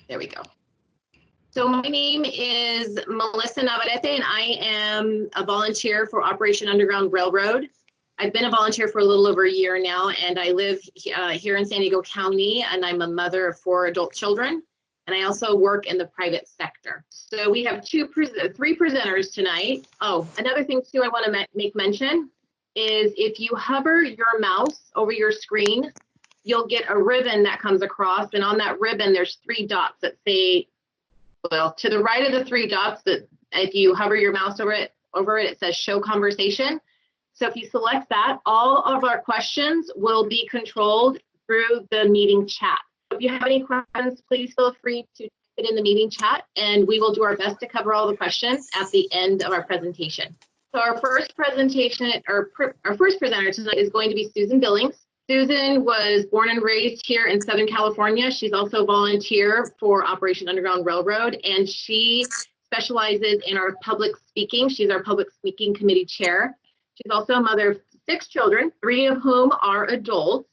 There we go. So my name is Melissa Navarrete, and I am a volunteer for Operation Underground Railroad. I've been a volunteer for a little over a year now, and I live here in San Diego County, and I'm a mother of 4 adult children, and I also work in the private sector. So we have 3 presenters tonight. Oh, another thing too I want to make mention is if you hover your mouse over your screen, you'll get a ribbon that comes across, and on that ribbon there's 3 dots that say, well, to the right of the 3 dots, that if you hover your mouse over it, it says show conversation. So if you select that, all of our questions will be controlled through the meeting chat. If you have any questions, please feel free to type it in the meeting chat, and we will do our best to cover all the questions at the end of our presentation. So our first presentation, our first presenter tonight is going to be Susan Billings. Susan was born and raised here in Southern California. She's also a volunteer for Operation Underground Railroad, and she specializes in our public speaking. She's our public speaking committee chair. She's also a mother of 6 children, 3 of whom are adults,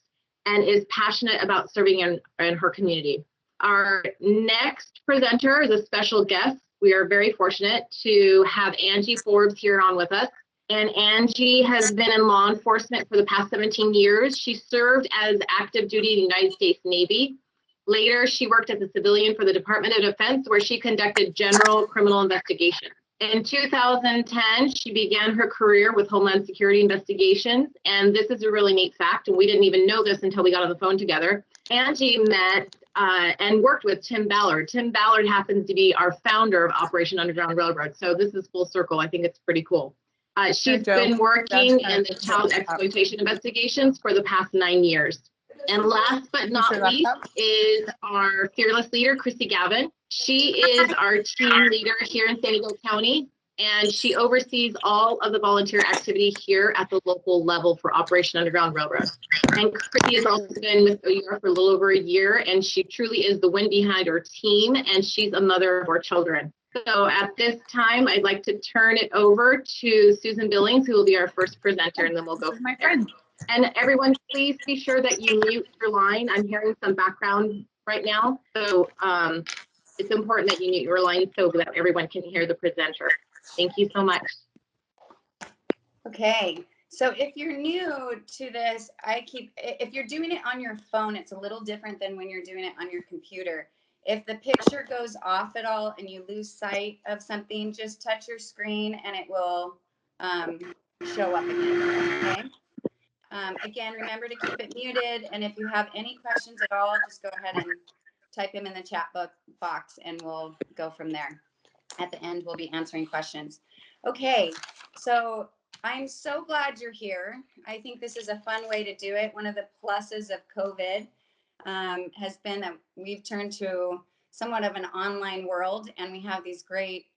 and is passionate about serving in her community. Our next presenter is a special guest. We are very fortunate to have Angie Forbes here on with us. And Angie has been in law enforcement for the past 17 years. She served as active duty in the United States Navy. Later, she worked as a civilian for the Department of Defense, where she conducted general criminal investigation. In 2010, she began her career with Homeland Security Investigations, and this is a really neat fact, and we didn't even know this until we got on the phone together. Angie met and worked with Tim Ballard. Tim Ballard happens to be our founder of Operation Underground Railroad, so this is full circle. I think it's pretty cool. She's been working in the child exploitation investigations for the past 9 years. And last but not least is our fearless leader, Christy Gavin. She is our team leader here in San Diego County, and she oversees all of the volunteer activity here at the local level for Operation Underground Railroad. And Christy has also been with O.U.R for a little over a year, and she truly is the wind behind her team, and she's a mother of 4 children. So at this time, I'd like to turn it over to Susan Billings, who will be our first presenter, and then we'll go from there. And everyone, please be sure that you mute your line. I'm hearing some background right now, so it's important that you mute your line so that everyone can hear the presenter. Thank you so much. Okay, so if you're new to this, if you're doing it on your phone, it's a little different than when you're doing it on your computer. If the picture goes off at all and you lose sight of something, just touch your screen and it will show up again, okay? Again, remember to keep it muted, and if you have any questions at all, just go ahead and type them in the chat box and we'll go from there. At the end, we'll be answering questions. Okay, so I'm so glad you're here. I think this is a fun way to do it. One of the pluses of COVID has been that we've turned to somewhat of an online world, and we have these great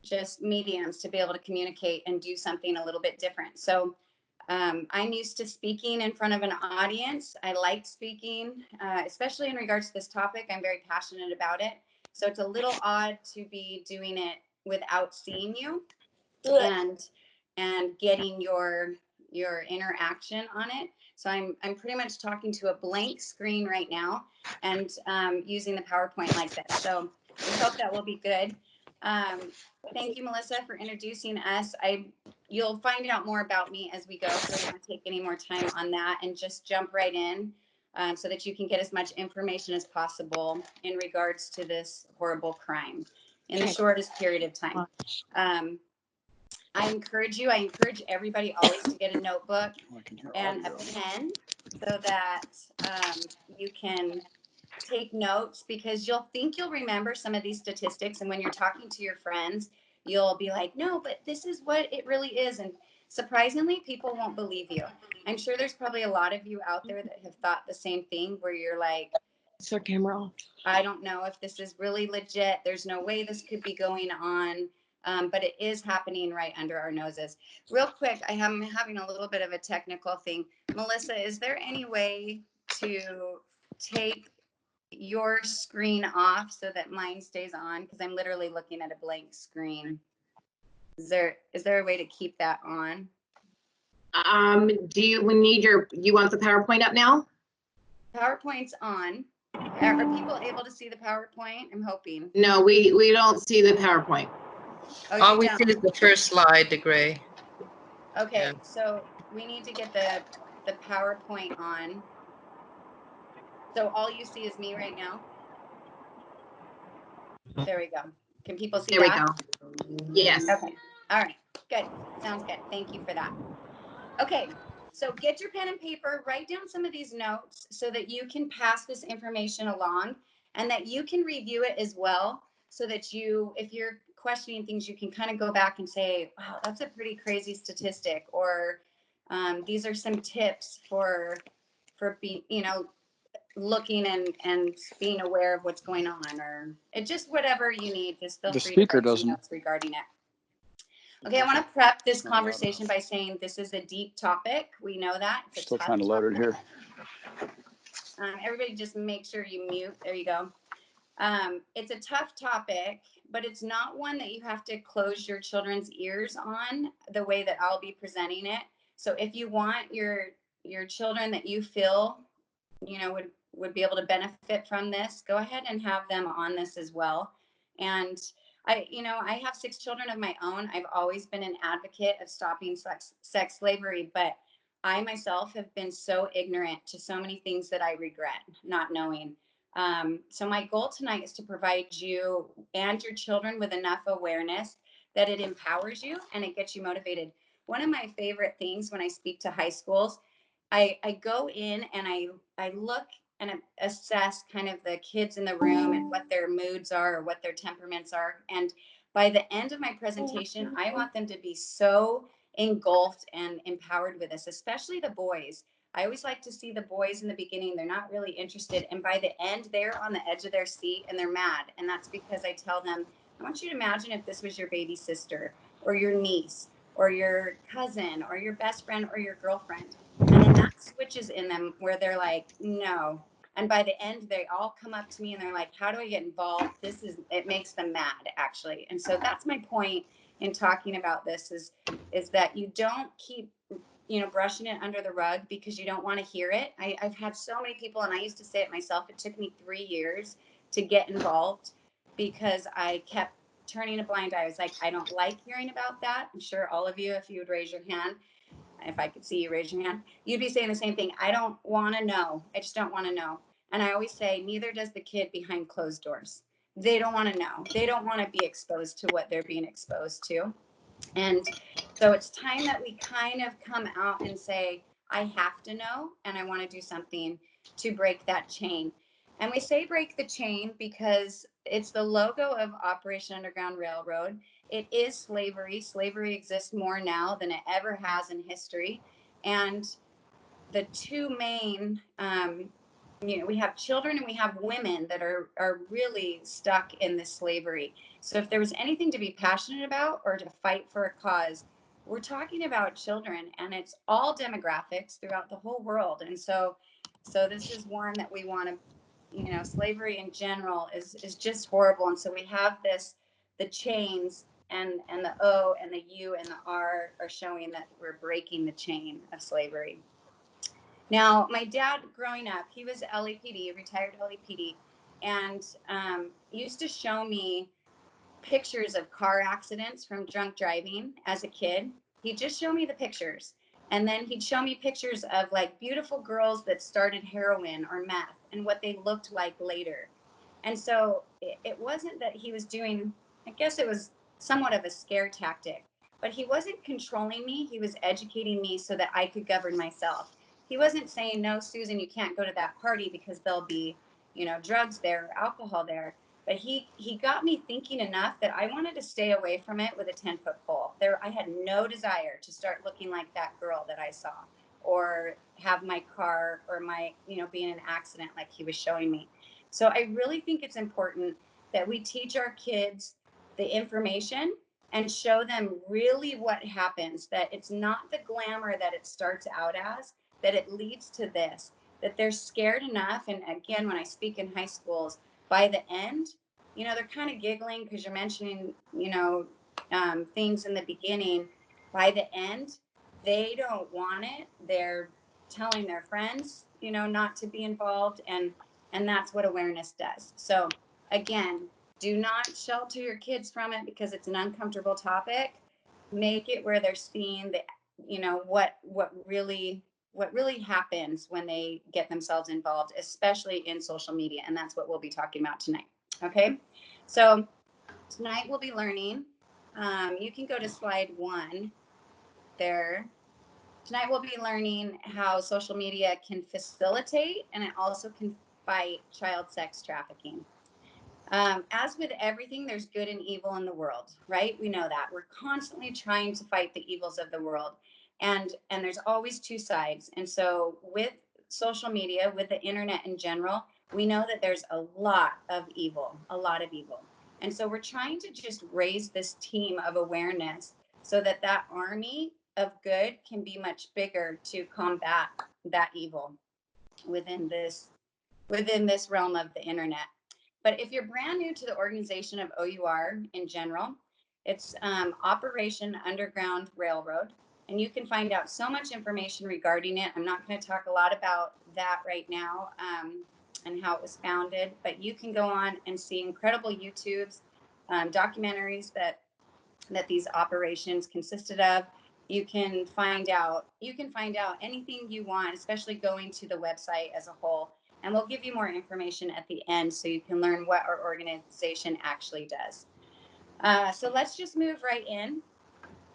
just mediums to be able to communicate and do something a little bit different. So I'm used to speaking in front of an audience. I like speaking, especially in regards to this topic. I'm very passionate about it. So it's a little odd to be doing it without seeing you and getting your interaction on it. So I'm pretty much talking to a blank screen right now and using the PowerPoint like this. So I hope that will be good. Thank you, Melissa, for introducing us. You'll find out more about me as we go, so I don't want to take any more time on that and just jump right in so that you can get as much information as possible in regards to this horrible crime in the shortest period of time. I encourage everybody always to get a notebook and a pen so that you can take notes, because you'll think you'll remember some of these statistics, and when you're talking to your friends, you'll be like, no, but this is what it really is. And surprisingly, people won't believe you. I'm sure there's probably a lot of you out there that have thought the same thing, where you're like, so camera off. I don't know if this is really legit. There's no way this could be going on. But it is happening right under our noses. Real quick, I am having a little bit of a technical thing. Melissa, is there any way to take your screen off so that mine stays on? Because I'm literally looking at a blank screen. Is there a way to keep that on? Do you want the PowerPoint up now? PowerPoint's on. Are people able to see the PowerPoint? I'm hoping. No, we don't see the PowerPoint. Oh, All you we don't? see is the first slide, the gray. Okay, Yeah. so we need to get the PowerPoint on. So all you see is me right now. There we go. Can people see There we that? go. Yes. Okay. All right. Good. Sounds good. Thank you for that. Okay. So get your pen and paper, write down some of these notes so that you can pass this information along and that you can review it as well so that you, if you're questioning things, you can kind of go back and say, wow, that's a pretty crazy statistic, or these are some tips for being, looking and being aware of what's going on, or it just whatever you need, just feel free to write some notes regarding it. Okay, I want to prep this conversation by saying this is a deep topic. We know that. It's Still trying to load it here. Everybody just make sure you mute. There you go. It's a tough topic, but it's not one that you have to close your children's ears on the way that I'll be presenting it. So if you want your children that you feel, would be able to benefit from this, go ahead and have them on this as well. And I have 6 children of my own. I've always been an advocate of stopping sex slavery, but I myself have been so ignorant to so many things that I regret not knowing. So my goal tonight is to provide you and your children with enough awareness that it empowers you and it gets you motivated. One of my favorite things when I speak to high schools, I go in and I look and assess kind of the kids in the room and what their moods are or what their temperaments are. And by the end of my presentation, I want them to be so engulfed and empowered with this, especially the boys. I always like to see the boys in the beginning, they're not really interested. And by the end, they're on the edge of their seat and they're mad. And that's because I tell them, I want you to imagine if this was your baby sister or your niece or your cousin or your best friend or your girlfriend. And then that switches in them where they're like, no. And by the end, they all come up to me and they're like, how do I get involved? It makes them mad, actually. And so that's my point in talking about this is that you don't keep brushing it under the rug because you don't want to hear it. I've had so many people, and I used to say it myself, it took me 3 years to get involved because I kept turning a blind eye. I was like, I don't like hearing about that. I'm sure all of you, if you would raise your hand, if I could see you raise your hand, you'd be saying the same thing. I don't want to know. I just don't want to know. And I always say, neither does the kid behind closed doors. They don't want to know. They don't want to be exposed to what they're being exposed to. And so it's time that we kind of come out and say, I have to know, and I want to do something to break that chain. And we say break the chain because it's the logo of Operation Underground Railroad. It is slavery. Slavery exists more now than it ever has in history. And the two main we have children and we have women that are really stuck in this slavery. So if there was anything to be passionate about or to fight for a cause, we're talking about children, and it's all demographics throughout the whole world. And so this is one that we want to, slavery in general is just horrible. And so we have the chains, and the O and the U and the R are showing that we're breaking the chain of slavery. Now, my dad, growing up, he was LAPD, retired LAPD, and used to show me pictures of car accidents from drunk driving as a kid. He'd just show me the pictures. And then he'd show me pictures of like beautiful girls that started heroin or meth and what they looked like later. And so it wasn't that he was doing, I guess it was somewhat of a scare tactic, but he wasn't controlling me. He was educating me so that I could govern myself. He wasn't saying, no, Susan, you can't go to that party because there'll be, drugs there, or alcohol there. But he got me thinking enough that I wanted to stay away from it with a 10-foot pole. I had no desire to start looking like that girl that I saw, or have my car or my, be in an accident like he was showing me. So I really think it's important that we teach our kids the information and show them really what happens, that it's not the glamour that it starts out as, that it leads to this, that they're scared enough. And again, when I speak in high schools, by the end, they're kind of giggling because you're mentioning, things in the beginning. By the end, they don't want it. They're telling their friends, not to be involved. And And that's what awareness does. So again, do not shelter your kids from it because it's an uncomfortable topic. Make it where they're seeing the, what really happens when they get themselves involved, especially in social media. And that's what we'll be talking about tonight. Okay. So tonight we'll be learning. You can go to slide 1 there. Tonight we'll be learning how social media can facilitate and it also can fight child sex trafficking. As with everything, there's good and evil in the world, right? We know that. We're constantly trying to fight the evils of the world. And there's always two sides. And so with social media, with the internet in general, we know that there's a lot of evil, a lot of evil. And so we're trying to just raise this team of awareness so that that army of good can be much bigger to combat that evil within this realm of the internet. But if you're brand new to the organization of O.U.R. in general, it's Operation Underground Railroad. And you can find out so much information regarding it. I'm not going to talk a lot about that right now and how it was founded, but you can go on and see incredible YouTubes, documentaries that these operations consisted of. You can find out anything you want, especially going to the website as a whole. And we'll give you more information at the end so you can learn what our organization actually does. So let's just move right in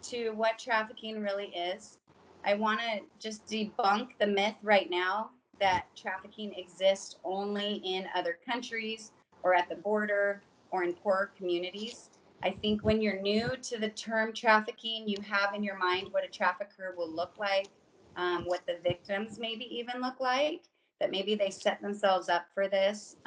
to what trafficking really is. I want to just debunk the myth right now that trafficking exists only in other countries or at the border or in poor communities. I think when you're new to the term trafficking, you have in your mind what a trafficker will look like, what the victims maybe even look like, that maybe they set themselves up for this.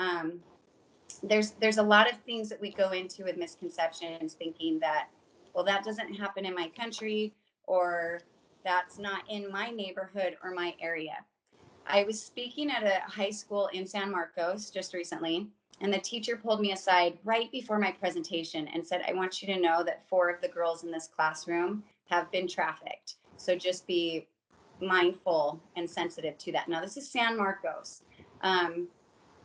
There's a lot of things that we go into with misconceptions, thinking that, well, that doesn't happen in my country, or that's not in my neighborhood or my area. I was speaking at a high school in San Marcos just recently, and the teacher pulled me aside right before my presentation and said, I want you to know that 4 of the girls in this classroom have been trafficked. So just be mindful and sensitive to that. Now, this is San Marcos. And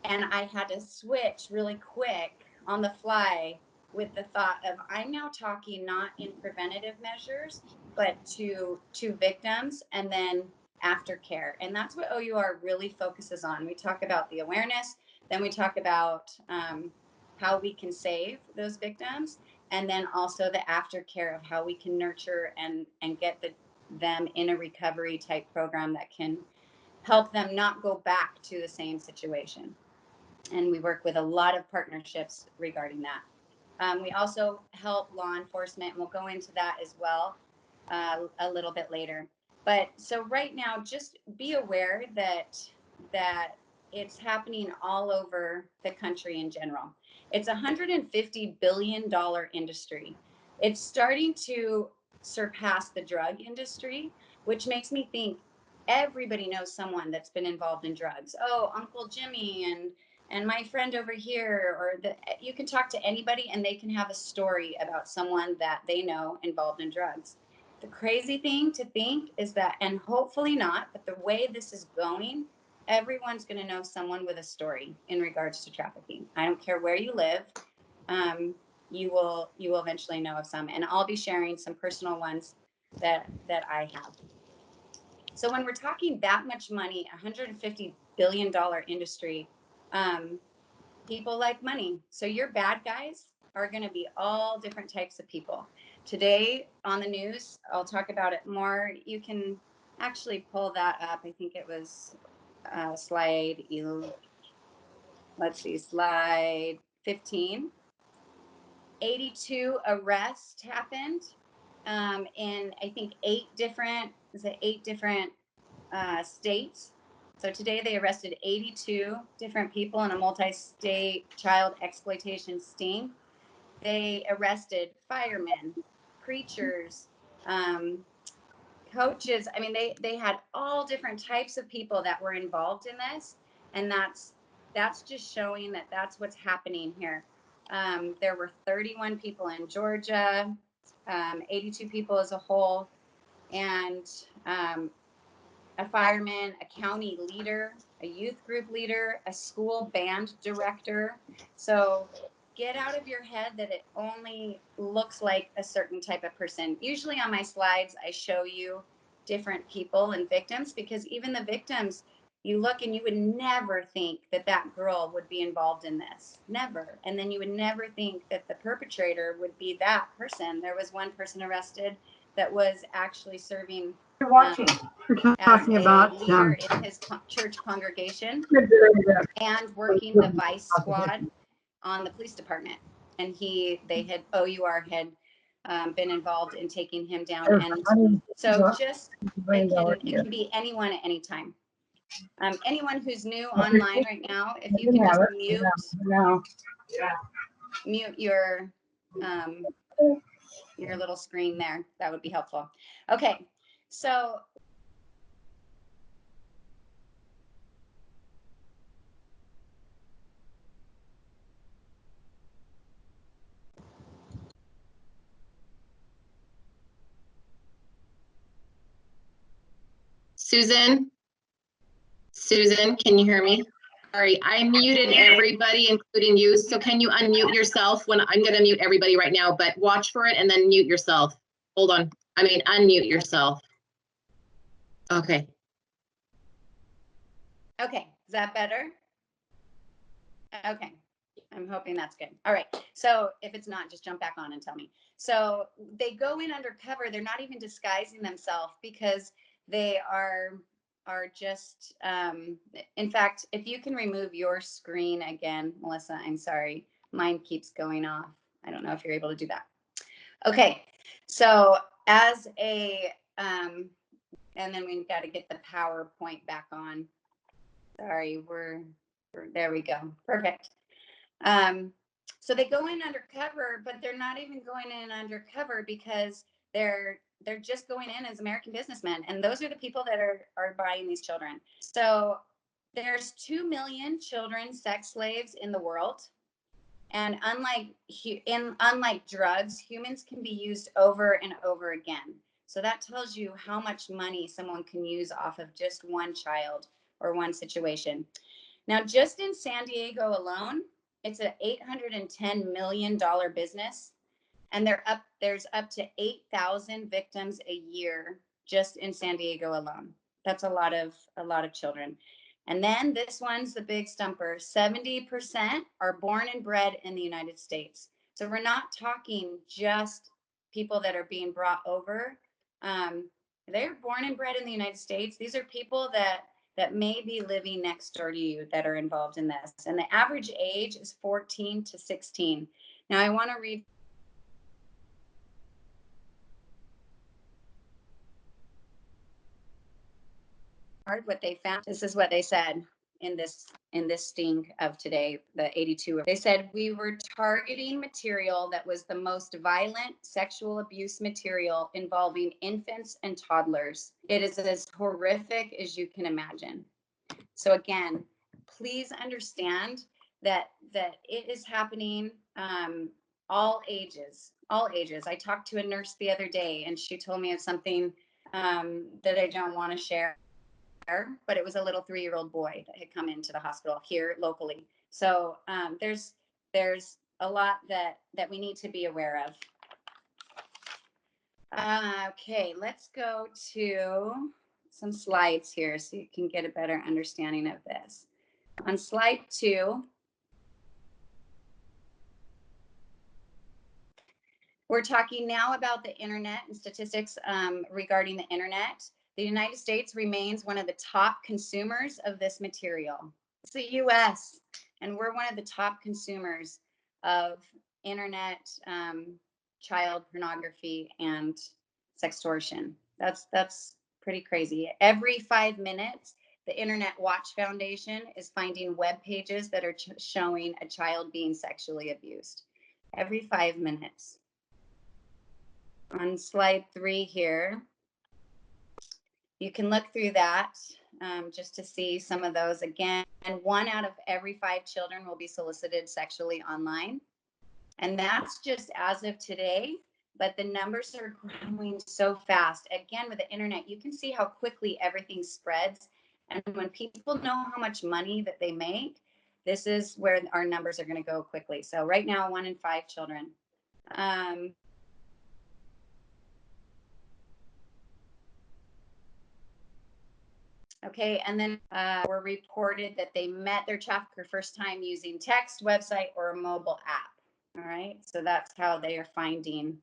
I had to switch really quick on the fly with the thought of, I'm now talking not in preventative measures, but to victims and then aftercare. And that's what O.U.R. really focuses on. We talk about the awareness, then we talk about how we can save those victims, and then also the aftercare of how we can nurture and get them in a recovery type program that can help them not go back to the same situation. And we work with a lot of partnerships regarding that. We also help law enforcement, and we'll go into that as well a little bit later. But so right now, just be aware that it's happening all over the country in general. It's a $150 billion industry. It's starting to surpass the drug industry, which makes me think everybody knows someone that's been involved in drugs. Oh, Uncle Jimmy and my friend over here, or you can talk to anybody and they can have a story about someone that they know involved in drugs. The crazy thing to think is that, and hopefully not, but the way this is going, everyone's going to know someone with a story in regards to trafficking. I don't care where you live. You will eventually know of some, and I'll be sharing some personal ones that I have. So when we're talking that much money, $150 billion industry, people like money. So your bad guys are going to be all different types of people. Today on the news, I'll talk about it more. You can actually pull that up. I think it was slide 15. 82 arrests happened in, I think, 8 different states. So today they arrested 82 different people in a multi-state child exploitation sting. They arrested firemen, preachers, coaches. I mean, they had all different types of people that were involved in this, and that's just showing that that's what's happening here. There were 31 people in Georgia, 82 people as a whole, and a fireman, a county leader, a youth group leader, a school band director. So get out of your head that it only looks like a certain type of person. Usually on my slides, I show you different people and victims, because even the victims, you look and you would never think that that girl would be involved in this. Never. And then you would never think that the perpetrator would be that person. There was one person arrested that was actually serving You're watching. We're talking about leader in his church congregation and working the vice squad on the police department. And O.U.R. had been involved in taking him down. And so just, it can be anyone at any time. Anyone who's new online right now, if you can just mute your little screen there, that would be helpful. Okay, so Susan, can you hear me? Sorry, I muted everybody, including you. So can you unmute yourself when I'm going to mute everybody right now, but watch for it and then mute yourself. Hold on. Unmute yourself. Okay. Okay, is that better? Okay, I'm hoping that's good. All right, so if it's not, just jump back on and tell me. So they go in undercover. They're not even disguising themselves, because they are just, in fact, if you can remove your screen again, Melissa, I'm sorry, mine keeps going off. I don't know if you're able to do that. Okay, so as a, and then we've got to get the PowerPoint back on. Sorry, there we go. Perfect. So they go in undercover, but they're not even going in undercover, because they're just going in as American businessmen, and those are the people that are buying these children. So there's 2 million children sex slaves in the world, and unlike drugs, humans can be used over and over again. So that tells you how much money someone can use off of just one child or one situation. Now, just in San Diego alone, it's an $810 million business, and there's up to 8,000 victims a year just in San Diego alone. That's a lot of children. And then this one's the big stumper. 70% are born and bred in the United States. So we're not talking just people that are being brought over. They're born and bred in the United States. These are people that may be living next door to you that are involved in this. And the average age is 14 to 16. Now I want to read what they found. This is what they said in this sting of today, the 82. They said, we were targeting material that was the most violent sexual abuse material involving infants and toddlers. It is as horrific as you can imagine. So again, please understand that it is happening all ages. I talked to a nurse the other day, and she told me of something that I don't want to share, but it was a little 3-year-old boy that had come into the hospital here locally. So there's a lot that we need to be aware of. Okay, let's go to some slides here so you can get a better understanding of this. On slide 2, we're talking now about the internet and statistics regarding the internet. The United States remains one of the top consumers of this material. It's the US, and we're one of the top consumers of internet, child pornography, and sextortion. That's pretty crazy. Every 5 minutes, the Internet Watch Foundation is finding web pages that are showing a child being sexually abused. Every 5 minutes. On slide 3 here, you can look through that just to see some of those. Again, 1 out of every 5 children will be solicited sexually online. And that's just as of today. but the numbers are growing so fast. Again, with the internet, you can see how quickly everything spreads. And when people know how much money that they make, this is where our numbers are going to go quickly. So right now, 1 in 5 children. Okay, and then were reported that they met their trafficker first time using text, website, or a mobile app. All right, so that's how they are finding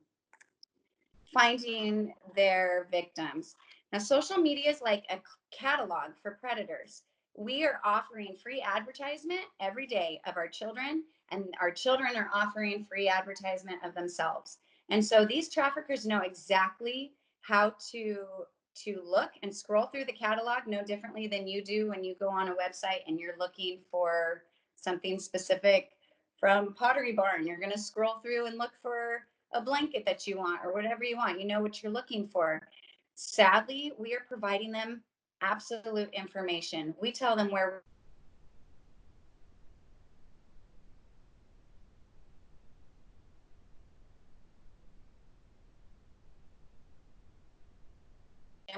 their victims. Now, social media is like a catalog for predators. We are offering free advertisement every day of our children, and our children are offering free advertisement of themselves. And so these traffickers know exactly how to look and scroll through the catalog no differently than you do when you go on a website and you're looking for something specific from Pottery Barn. You're going to scroll through and look for a blanket that you want or whatever you want. You know what you're looking for. Sadly, we are providing them absolute information. We tell them where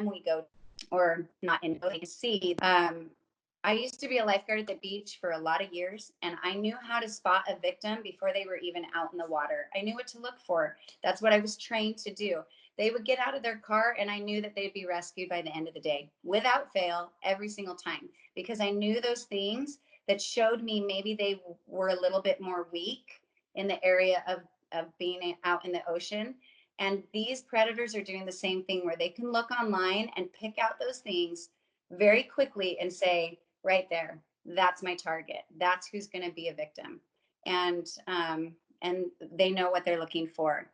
we go, or not in they see. I used to be a lifeguard at the beach for a lot of years, and I knew how to spot a victim before they were even out in the water. I knew what to look for. That's what I was trained to do. They would get out of their car, and I knew that they'd be rescued by the end of the day, without fail, every single time, because I knew those things that showed me maybe they were a little bit more weak in the area of being out in the ocean. And these predators are doing the same thing where they can look online and pick out those things very quickly and say, right there, that's my target. That's who's going to be a victim. And they know what they're looking for.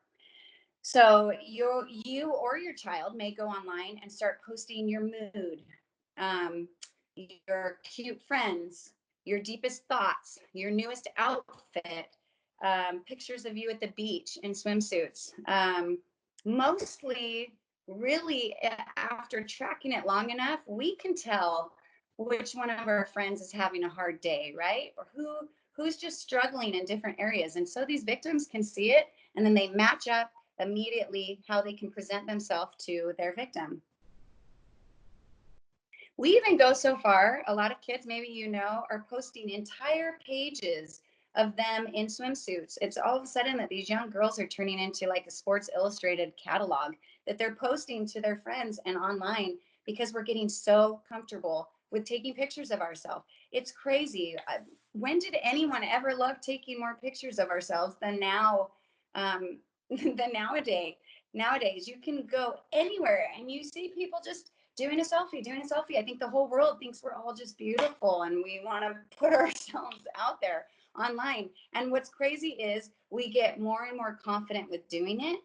So you or your child may go online and start posting your mood, your cute friends, your deepest thoughts, your newest outfit, pictures of you at the beach in swimsuits. Mostly, really, after tracking it long enough, we can tell which one of our friends is having a hard day, right? Or who's just struggling in different areas. And so these victims can see it, and then they match up immediately how they can present themselves to their victim. We even go so far, a lot of kids, maybe you know, are posting entire pages of them in swimsuits. It's all of a sudden that these young girls are turning into like a Sports Illustrated catalog that they're posting to their friends and online because we're getting so comfortable with taking pictures of ourselves. It's crazy. When did anyone ever love taking more pictures of ourselves than now? Than nowadays. Nowadays, you can go anywhere and you see people just doing a selfie. I think the whole world thinks we're all just beautiful and we want to put ourselves out there online. And what's crazy is we get more and more confident with doing it.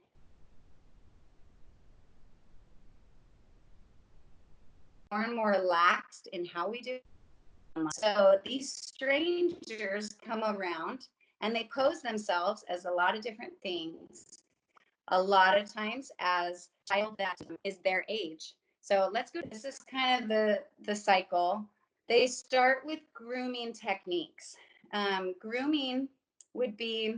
More and more relaxed in how we do it. So these strangers come around and they pose themselves as a lot of different things. A lot of times as a child that is their age. So let's go. This is kind of the cycle. They start with grooming techniques. Grooming would be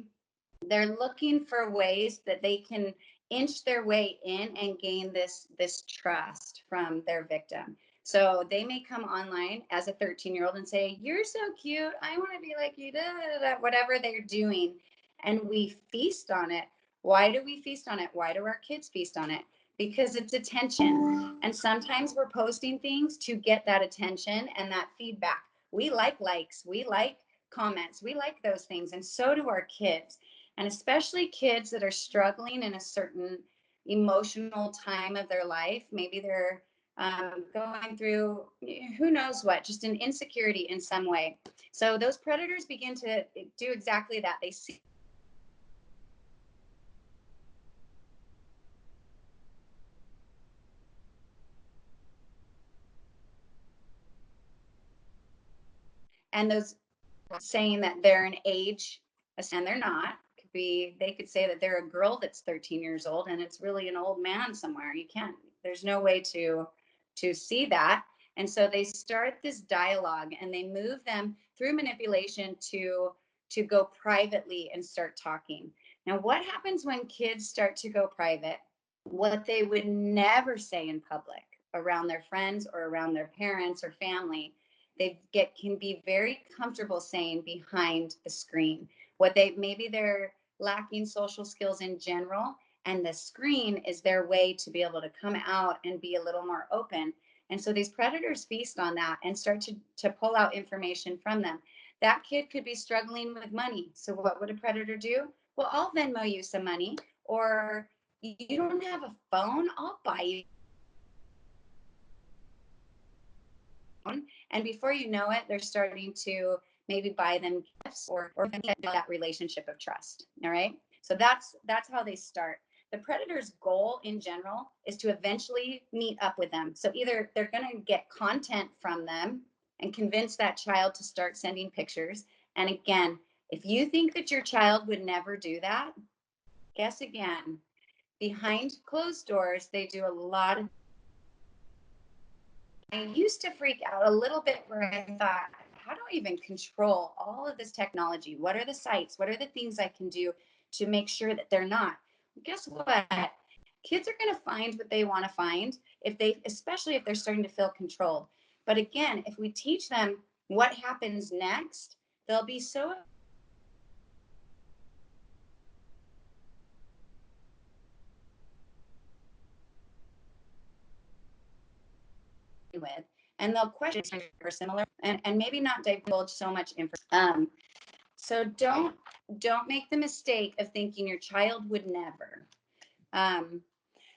they're looking for ways that they can inch their way in and gain this trust from their victim. So they may come online as a 13-year-old and say, "You're so cute. I want to be like you." Da, da, da, whatever they're doing, and we feast on it. Why do we feast on it? Why do our kids feast on it? Because it's attention. And sometimes we're posting things to get that attention and that feedback. We like likes, we like comments, we like those things. And so do our kids. And especially kids that are struggling in a certain emotional time of their life. Maybe they're going through who knows what, just an insecurity in some way. So those predators begin to do exactly that. They see and those saying that they're an age and they're not. Could be they could say that they're a girl that's 13 years old and it's really an old man somewhere. You can't, there's no way to see that. And so they start this dialogue and they move them through manipulation to go privately and start talking. Now, what happens when kids start to go private? What they would never say in public around their friends or around their parents or family, can be very comfortable saying behind the screen. What they maybe they're lacking social skills in general, and the screen is their way to be able to come out and be a little more open. And so these predators feast on that and start to pull out information from them. That kid could be struggling with money. So what would a predator do? Well, I'll Venmo you some money, or you don't have a phone, I'll buy you. And before you know it, they're starting to maybe buy them gifts or that relationship of trust. All right. So that's how they start. The predator's goal in general is to eventually meet up with them. So either they're going to get content from them and convince that child to start sending pictures. And again, if you think that your child would never do that, guess again. Behind closed doors, they do a lot of. I used to freak out a little bit where I thought, how do I even control all of this technology? What are the sites? What are the things I can do to make sure that they're not? Guess what? Kids are going to find what they want to find especially if they're starting to feel controlled. But again, if we teach them what happens next, they'll be so with, and they'll question or similar, and maybe not divulge so much information. So don't make the mistake of thinking your child would never.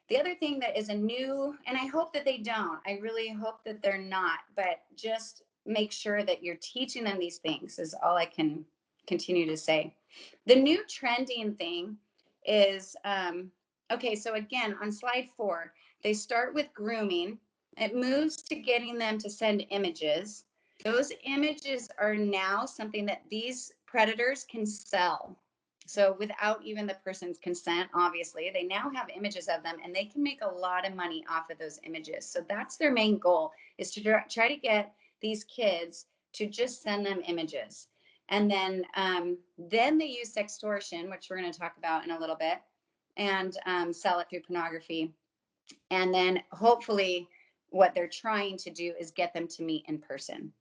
The other thing that is a new, and I hope that they don't, I really hope that they're not, but just make sure that you're teaching them these things is all I can continue to say. The new trending thing is, okay, so again, on slide 4, they start with grooming. It moves to getting them to send images. Those images are now something that these predators can sell. So without even the person's consent, obviously, they now have images of them and they can make a lot of money off of those images. So that's their main goal, is to try to get these kids to just send them images. And then they use sextortion, which we're going to talk about in a little bit, and sell it through pornography. And then hopefully what they're trying to do is get them to meet in person.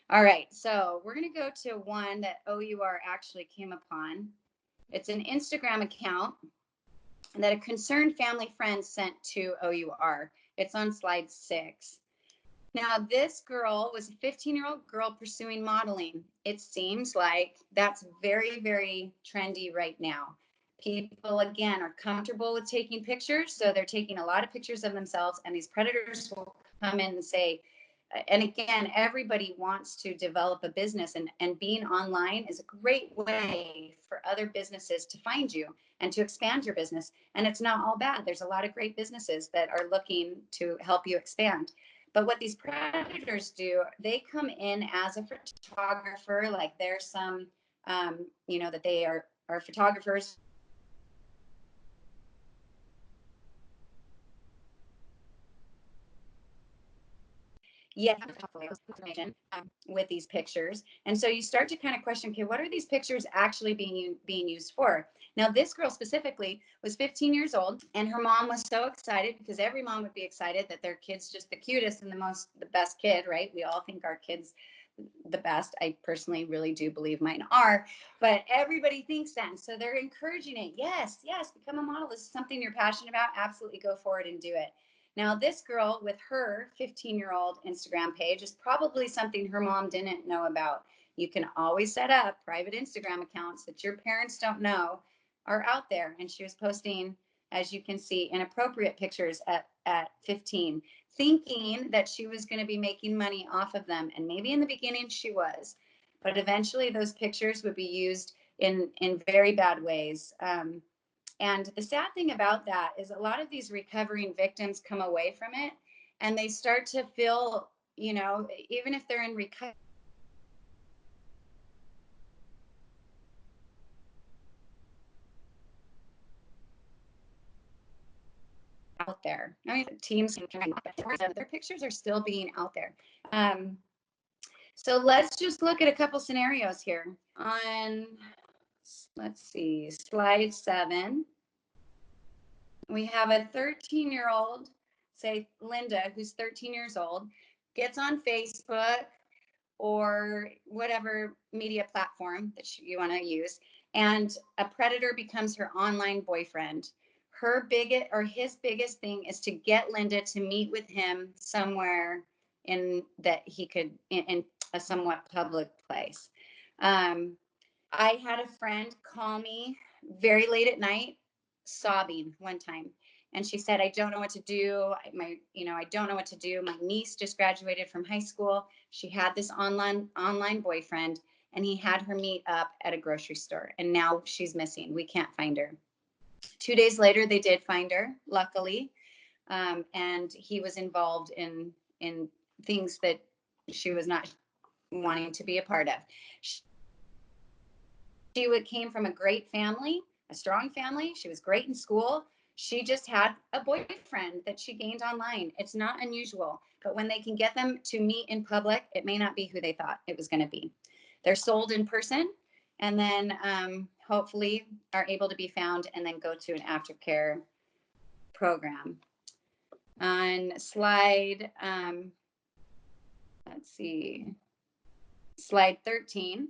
All right, so we're going to go to one that O.U.R actually came upon. It's an Instagram account that a concerned family friend sent to O.U.R. It's on slide 6. Now, this girl was a 15-year-old girl pursuing modeling. It seems like that's very, very trendy right now. People, again, are comfortable with taking pictures, so they're taking a lot of pictures of themselves, and these predators will come in and say, and again, everybody wants to develop a business, and being online is a great way for other businesses to find you and to expand your business. And it's not all bad. There's a lot of great businesses that are looking to help you expand. But what these predators do, they come in as a photographer, like there's some, that they are photographers. Yeah, information with these pictures, and so you start to kind of question, okay, what are these pictures actually being used for? Now, this girl specifically was 15 years old, and her mom was so excited, because every mom would be excited that their kid's just the cutest and the best kid, right? We all think our kids the best. I personally really do believe mine are, but everybody thinks that, so they're encouraging it. Yes, become a model. This is something you're passionate about. Absolutely go forward and do it. Now, this girl with her 15-year-old Instagram page is probably something her mom didn't know about. You can always set up private Instagram accounts that your parents don't know are out there. And she was posting, as you can see, inappropriate pictures at 15, thinking that she was going to be making money off of them. And maybe in the beginning she was, but eventually those pictures would be used in very bad ways. And the sad thing about that is a lot of these recovering victims come away from it and they start to feel, even if they're in recovery, out there. I mean, teams can try, but their pictures are still being out there. So let's just look at a couple scenarios here. On let's see, slide 7. We have a 13-year-old, say Linda, who's 13 years old, gets on Facebook or whatever media platform that you want to use, and a predator becomes her online boyfriend. His biggest thing is to get Linda to meet with him somewhere in a somewhat public place. I had a friend call me very late at night, sobbing one time. And she said, I don't know what to do. I don't know what to do. My niece just graduated from high school. She had this online boyfriend, and he had her meet up at a grocery store. And now she's missing. We can't find her. 2 days later, they did find her, luckily. And he was involved in things that she was not wanting to be a part of. She came from a great family, a strong family. She was great in school. She just had a boyfriend that she gained online. It's not unusual, but when they can get them to meet in public, it may not be who they thought it was going to be. They're sold in person, and then hopefully are able to be found and then go to an aftercare program. On slide, let's see, slide 13,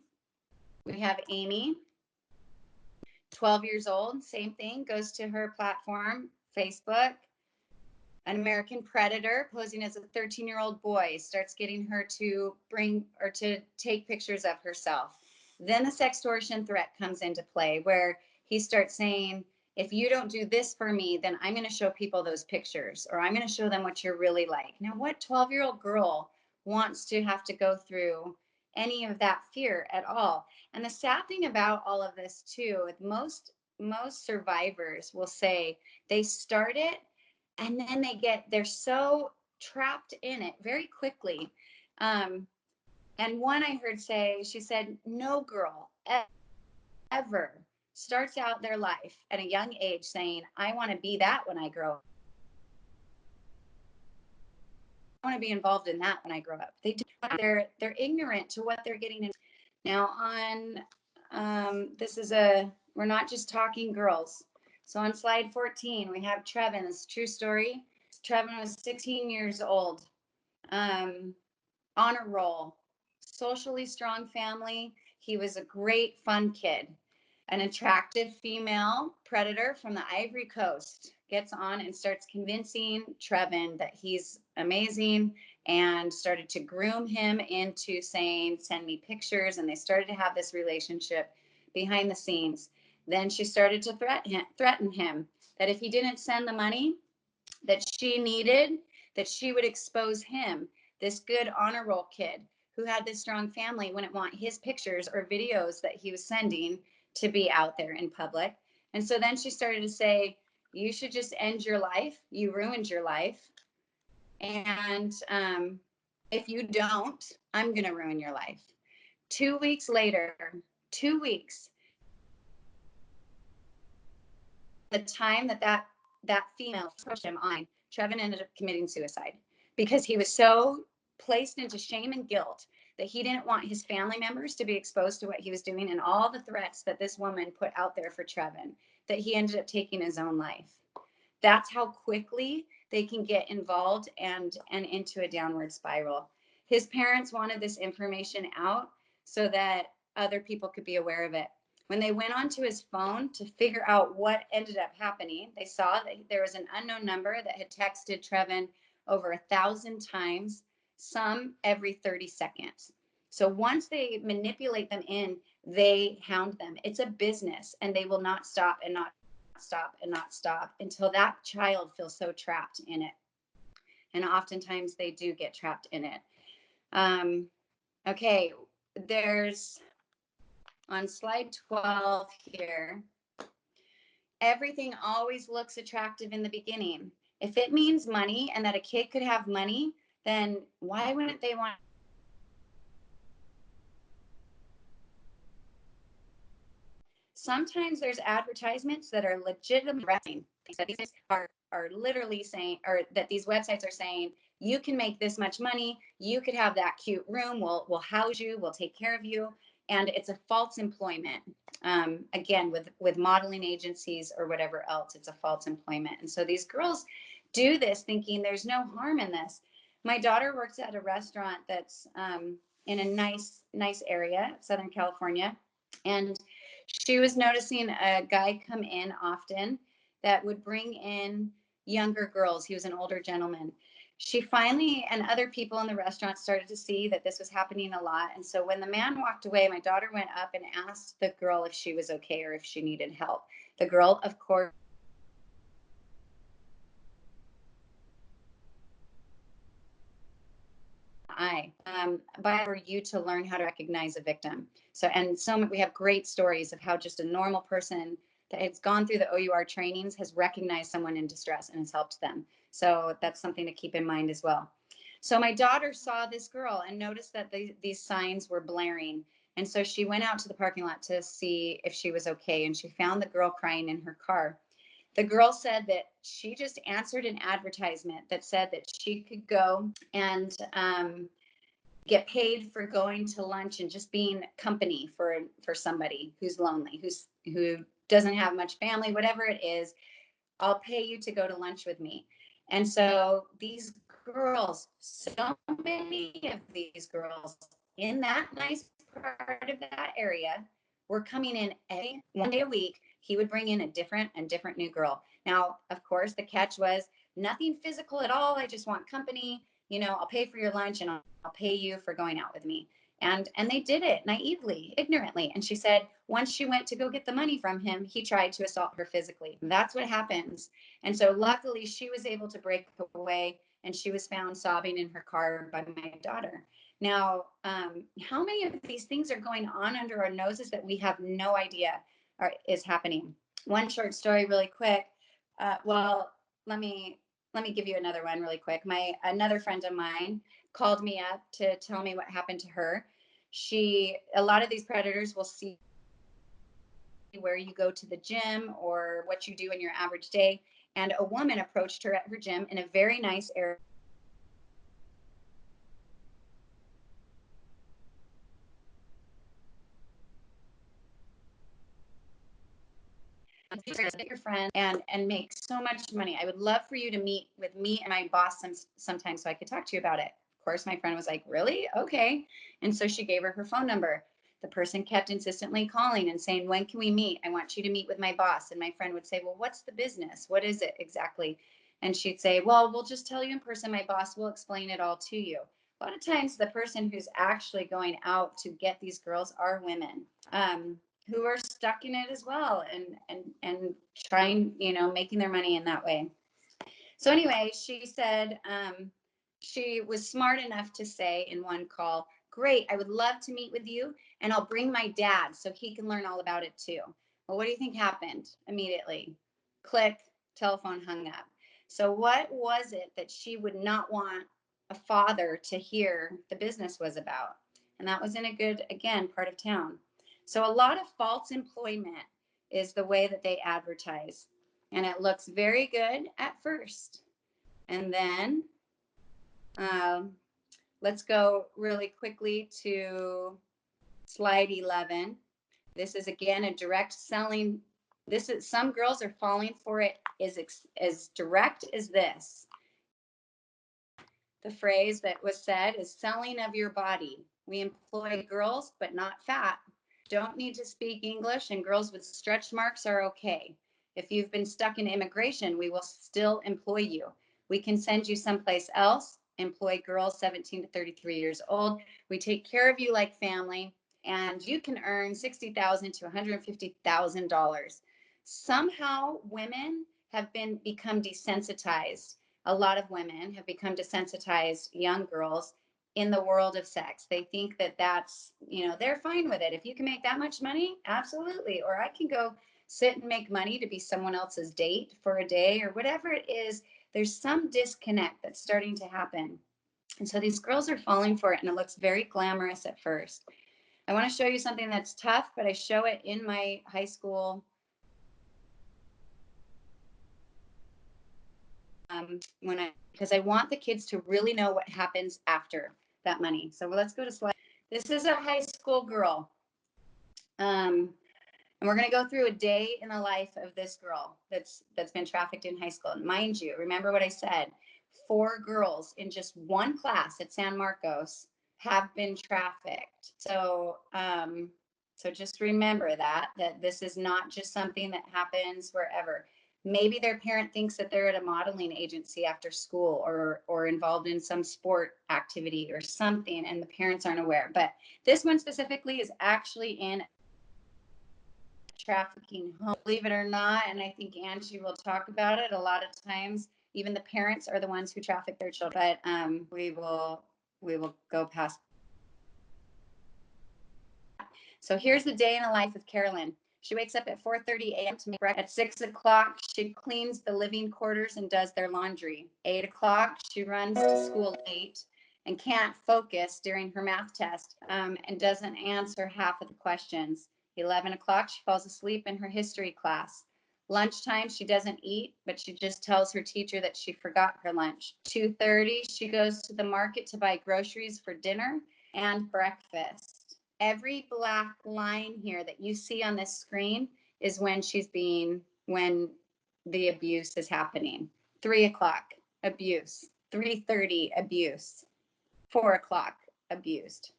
we have Amy, 12 years old, same thing, goes to her platform, Facebook. An American predator posing as a 13-year-old boy starts getting her to take pictures of herself. Then the sextortion threat comes into play, where he starts saying, if you don't do this for me, then I'm going to show people those pictures, or I'm going to show them what you're really like. Now, what 12-year-old girl wants to have to go through any of that fear at all? And the sad thing about all of this too, most survivors will say they start it, and then they're so trapped in it very quickly. And one I heard say, she said, no girl ever starts out their life at a young age saying, I want to be that when I grow up. I want to be involved in that when I grow up. They're ignorant to what they're getting into. Now we're not just talking girls. So on slide 14, we have Trevin. This true story. Trevin was 16 years old, honor roll, socially strong family. He was a great, fun kid. An attractive female predator from the Ivory Coast gets on and starts convincing Trevin that he's amazing, and started to groom him into saying, send me pictures. And they started to have this relationship behind the scenes. Then she started to threaten him that if he didn't send the money that she needed, that she would expose him, this good honor roll kid who had this strong family, wouldn't want his pictures or videos that he was sending to be out there in public. And so then she started to say, you should just end your life. You ruined your life. And if you don't, I'm going to ruin your life. 2 weeks later, 2 weeks, the time that female approached him on, Trevin ended up committing suicide because he was so placed into shame and guilt that he didn't want his family members to be exposed to what he was doing and all the threats that this woman put out there for Trevin, that he ended up taking his own life. That's how quickly they can get involved and into a downward spiral. His parents wanted this information out so that other people could be aware of it. When they went onto his phone to figure out what ended up happening, they saw that there was an unknown number that had texted Trevin over 1,000 times, some every 30 seconds. So once they manipulate them in, they hound them. It's a business, and they will not stop and not stop and not stop until that child feels so trapped in it. And oftentimes they do get trapped in it. Okay, there's on slide 12 here, everything always looks attractive in the beginning. If it means money and that a kid could have money, then why wouldn't they want? Sometimes there's advertisements that are legitimately that these are literally saying, or that these websites are saying, you can make this much money, you could have that cute room, we'll house you, we'll take care of you. and it's a false employment. Again, with modeling agencies or whatever else, it's a false employment. And so these girls do this thinking there's no harm in this. My daughter works at a restaurant that's in a nice area, Southern California, and she was noticing a guy come in often that would bring in younger girls. He was an older gentleman. She finally, and other people in the restaurant, started to see that this was happening a lot. And so when the man walked away, my daughter went up and asked the girl if she was okay or if she needed help. The girl, of course, for you to learn how to recognize a victim. So, and so we have great stories of how just a normal person that has gone through the O.U.R trainings has recognized someone in distress and has helped them. So that's something to keep in mind as well. So my daughter saw this girl and noticed that these signs were blaring. And so she went out to the parking lot to see if she was okay. And she found the girl crying in her car. The girl said that she just answered an advertisement that said that she could go and get paid for going to lunch and just being company for somebody who's lonely, who doesn't have much family, whatever it is. I'll pay you to go to lunch with me. And so these girls, so many of these girls in that nice part of that area were coming in one day a week. He would bring in a different new girl. Now, of course, the catch was nothing physical at all. I just want company. I'll pay for your lunch and I'll pay you for going out with me. And they did it naively, ignorantly. And she said once she went to go get the money from him, he tried to assault her physically. That's what happens. And so luckily she was able to break away, and she was found sobbing in her car by my daughter. Now, how many of these things are going on under our noses that we have no idea is happening? One short story really quick. Well, let me give you another one really quick. Another friend of mine called me up to tell me what happened to her. A lot of these predators will see where you go to the gym or what you do in your average day. And a woman approached her at her gym in a very nice area. Your friend and make so much money. I would love for you to meet with me and my boss sometime so I could talk to you about it. Of course, my friend was like, really? Okay. And so she gave her phone number. The person kept insistently calling and saying, when can we meet? I want you to meet with my boss. And my friend would say, well, what's the business? What is it exactly? And she'd say, well, we'll just tell you in person. My boss will explain it all to you. A lot of times the person who's actually going out to get these girls are women. Who are stuck in it as well and trying, making their money in that way. So anyway, she said she was smart enough to say in one call, great, I would love to meet with you, and I'll bring my dad so he can learn all about it too. Well, what do you think happened immediately? Click, telephone hung up. So what was it that she would not want a father to hear the business was about? And that was in a good, again, part of town. So a lot of false employment is the way that they advertise. And it looks very good at first. And then let's go really quickly to slide 11. This is, again, a direct selling. Some girls are falling for it as direct as this. The phrase that was said is selling of your body. We employ girls, but not fat. Don't need to speak English, and girls with stretch marks are okay. If you've been stuck in immigration, we will still employ you. We can send you someplace else, employ girls 17 to 33 years old. We take care of you like family, and you can earn $60,000 to $150,000. Somehow women have become desensitized. A lot of women have become desensitized, young girls, in the world of sex. They think that that's, they're fine with it. If you can make that much money, absolutely. Or I can go sit and make money to be someone else's date for a day or whatever it is. There's some disconnect that's starting to happen. And so these girls are falling for it, and it looks very glamorous at first. I want to show you something that's tough, but I show it in my high school because I want the kids to really know what happens after that money. So let's go to slide. This is a high school girl. And we're going to go through a day in the life of this girl that's been trafficked in high school. And mind you, remember what I said, 4 girls in just one class at San Marcos have been trafficked. So so just remember that this is not just something that happens wherever. Maybe their parent thinks that they're at a modeling agency after school, or involved in some sport activity or something, and the parents aren't aware. But this one specifically is actually in trafficking home, believe it or not. And I think Angie will talk about it. A lot of times, even the parents are the ones who traffic their children. But we will go past. So here's the day in the life of Carolyn. She wakes up at 4:30 a.m. to make breakfast. At 6 o'clock, she cleans the living quarters and does their laundry. 8 o'clock, she runs to school late and can't focus during her math test, and doesn't answer half of the questions. 11 o'clock, she falls asleep in her history class. Lunchtime, she doesn't eat, but she just tells her teacher that she forgot her lunch. 2:30, she goes to the market to buy groceries for dinner and breakfast. Every black line here that you see on this screen is when when the abuse is happening. 3 o'clock, abuse. 3:30, abuse. 4 o'clock, abused.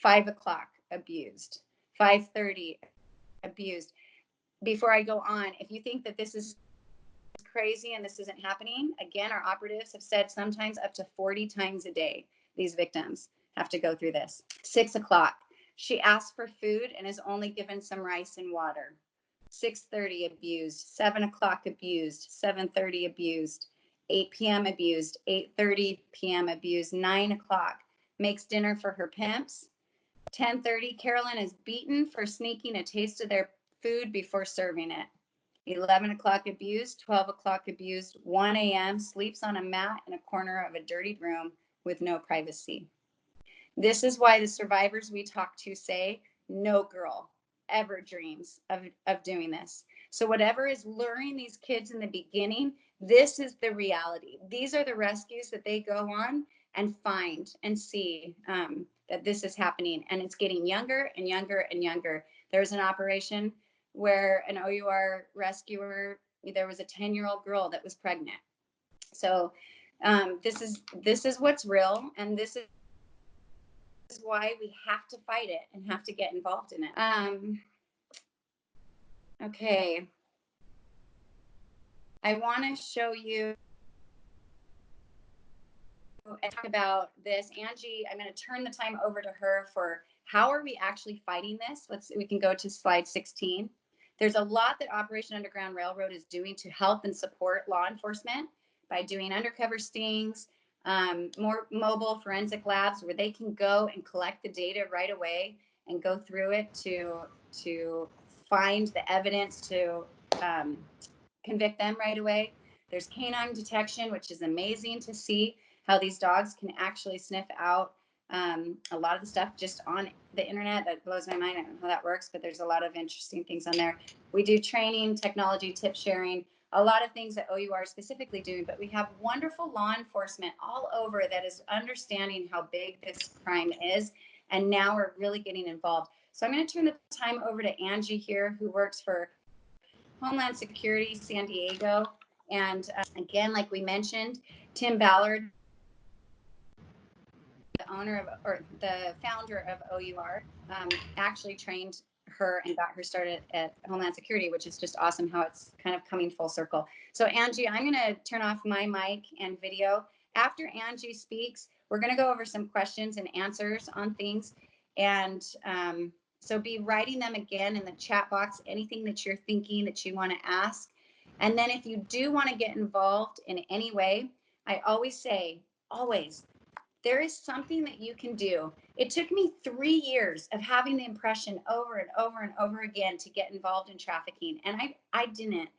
5 o'clock, abused. 5:30, abused. Before I go on, if you think that this is crazy and this isn't happening, again, our operatives have said sometimes up to 40 times a day, these victims have to go through this. 6 o'clock, she asks for food and is only given some rice and water. 6:30, abused. 7 o'clock, abused. 7:30, abused. 8 p.m. abused. 8:30 p.m. abused. 9 o'clock, makes dinner for her pimps. 10:30, Carolyn is beaten for sneaking a taste of their food before serving it. 11 o'clock, abused. 12 o'clock, abused. 1 a.m., sleeps on a mat in a corner of a dirty room with no privacy. This is why the survivors we talk to say no girl ever dreams of doing this. So whatever is luring these kids in the beginning, this is the reality. These are the rescues that they go on and find and see that this is happening. And it's getting younger and younger and younger. There's an operation where an O.U.R rescuer, there was a 10-year-old girl that was pregnant. So this is what's real, and this is why we have to fight it and have to get involved in it. Okay. I want to show you and talk about this. Angie, I'm going to turn the time over to her for how are we actually fighting this? We can go to slide 16. There's a lot that Operation Underground Railroad is doing to help and support law enforcement by doing undercover stings, more mobile forensic labs where they can go and collect the data right away and go through it to find the evidence to convict them right away. There's canine detection, which is amazing to see how these dogs can actually sniff out a lot of the stuff just on the internet. That blows my mind. I don't know how that works, but there's a lot of interesting things on there. We do training, technology, tip sharing, a lot of things that O.U.R is specifically doing, but we have wonderful law enforcement all over that is understanding how big this crime is, and now we're really getting involved. So I'm going to turn the time over to Angie here, who works for Homeland Security San Diego. And again, like we mentioned, Tim Ballard, the owner of, or the founder of O.U.R, actually trained her and got her started at Homeland Security, which is just awesome how it's kind of coming full circle. So Angie, I'm going to turn off my mic and video. After Angie speaks, we're going to go over some questions and answers on things. And so be writing them again in the chat box, anything that you're thinking that you want to ask. And then if you do want to get involved in any way, I always say, always, there is something that you can do. It took me 3 years of having the impression over and over and over again to get involved in trafficking. And I didn't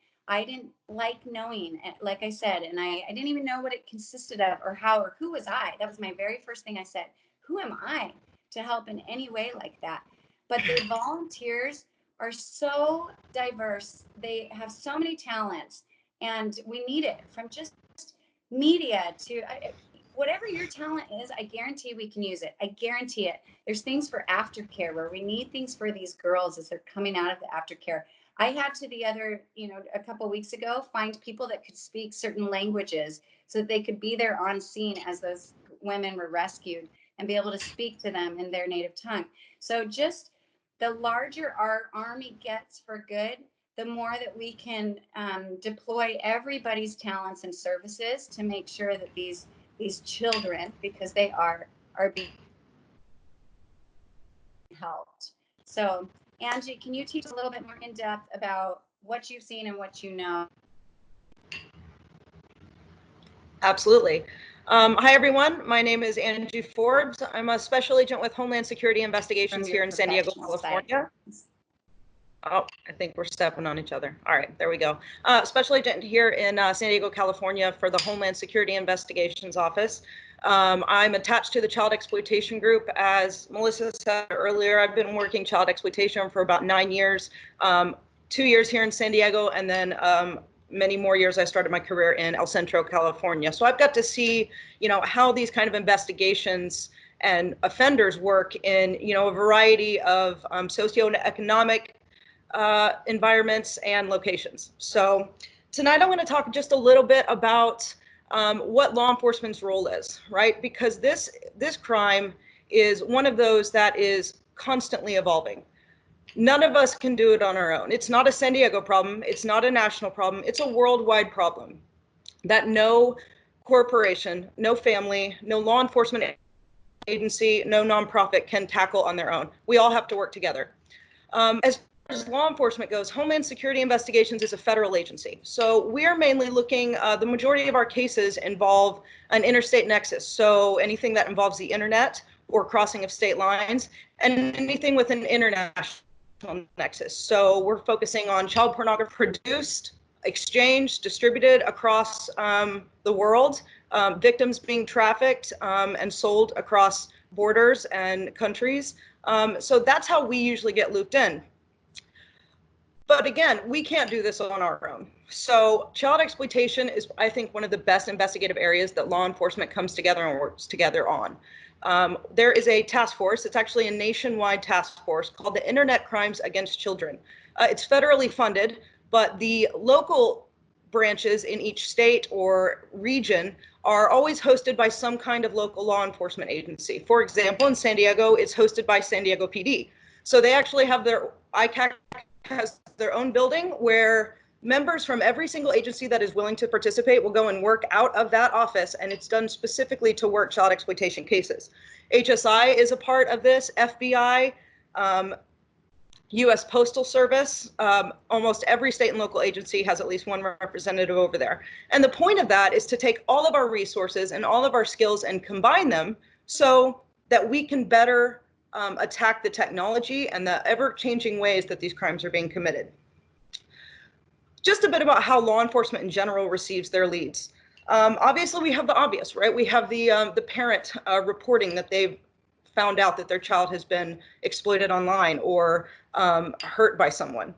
like knowing, like I said, and I didn't even know what it consisted of or how or who was I. That was my very first thing I said. Who am I to help in any way like that? But the volunteers are so diverse. They have so many talents, and we need it, from just media to whatever your talent is, I guarantee we can use it. I guarantee it. There's things for aftercare where we need things for these girls as they're coming out of the aftercare. I had to a couple of weeks ago, find people that could speak certain languages so that they could be there on scene as those women were rescued and be able to speak to them in their native tongue. So just the larger our army gets for good, the more that we can deploy everybody's talents and services to make sure that these children, because they are being helped. So Angie, can you teach a little bit more in depth about what you've seen and what you know? Absolutely. Hi, everyone. My name is Angie Forbes. I'm a special agent with Homeland Security Investigations here in San Diego, California. Oh, I think we're stepping on each other. All right, there we go. Special agent here in San Diego, California for the Homeland Security Investigations Office. I'm attached to the Child Exploitation Group. As Melissa said earlier, I've been working child exploitation for about 9 years, 2 years here in San Diego, and then many more years I started my career in El Centro, California. So I've got to see, how these kind of investigations and offenders work in, a variety of socioeconomic environments and locations. So tonight I want to talk just a little bit about what law enforcement's role is, right? Because this crime is one of those that is constantly evolving. None of us can do it on our own. It's not a San Diego problem. It's not a national problem. It's a worldwide problem that no corporation, no family, no law enforcement agency, no nonprofit can tackle on their own. We all have to work together. As far as law enforcement goes, Homeland Security Investigations is a federal agency. So we are mainly looking, the majority of our cases involve an interstate nexus. So anything that involves the internet or crossing of state lines, and anything with an international nexus. So we're focusing on child pornography produced, exchanged, distributed across the world, victims being trafficked and sold across borders and countries. So that's how we usually get looped in. But again, we can't do this on our own. So child exploitation is, I think, one of the best investigative areas that law enforcement comes together and works together on. There is a task force. It's actually a nationwide task force called the Internet Crimes Against Children. It's federally funded, but the local branches in each state or region are always hosted by some kind of local law enforcement agency. For example, in San Diego, it's hosted by San Diego PD. So they actually have ICAC has their own building where members from every single agency that is willing to participate will go and work out of that office, and it's done specifically to work child exploitation cases. HSI is a part of this, FBI, U.S. Postal Service, almost every state and local agency has at least one representative over there. And the point of that is to take all of our resources and all of our skills and combine them so that we can better attack the technology and the ever-changing ways that these crimes are being committed. Just a bit about how law enforcement in general receives their leads. Obviously, we have the obvious, right? We have the parent reporting that they've found out that their child has been exploited online or hurt by someone.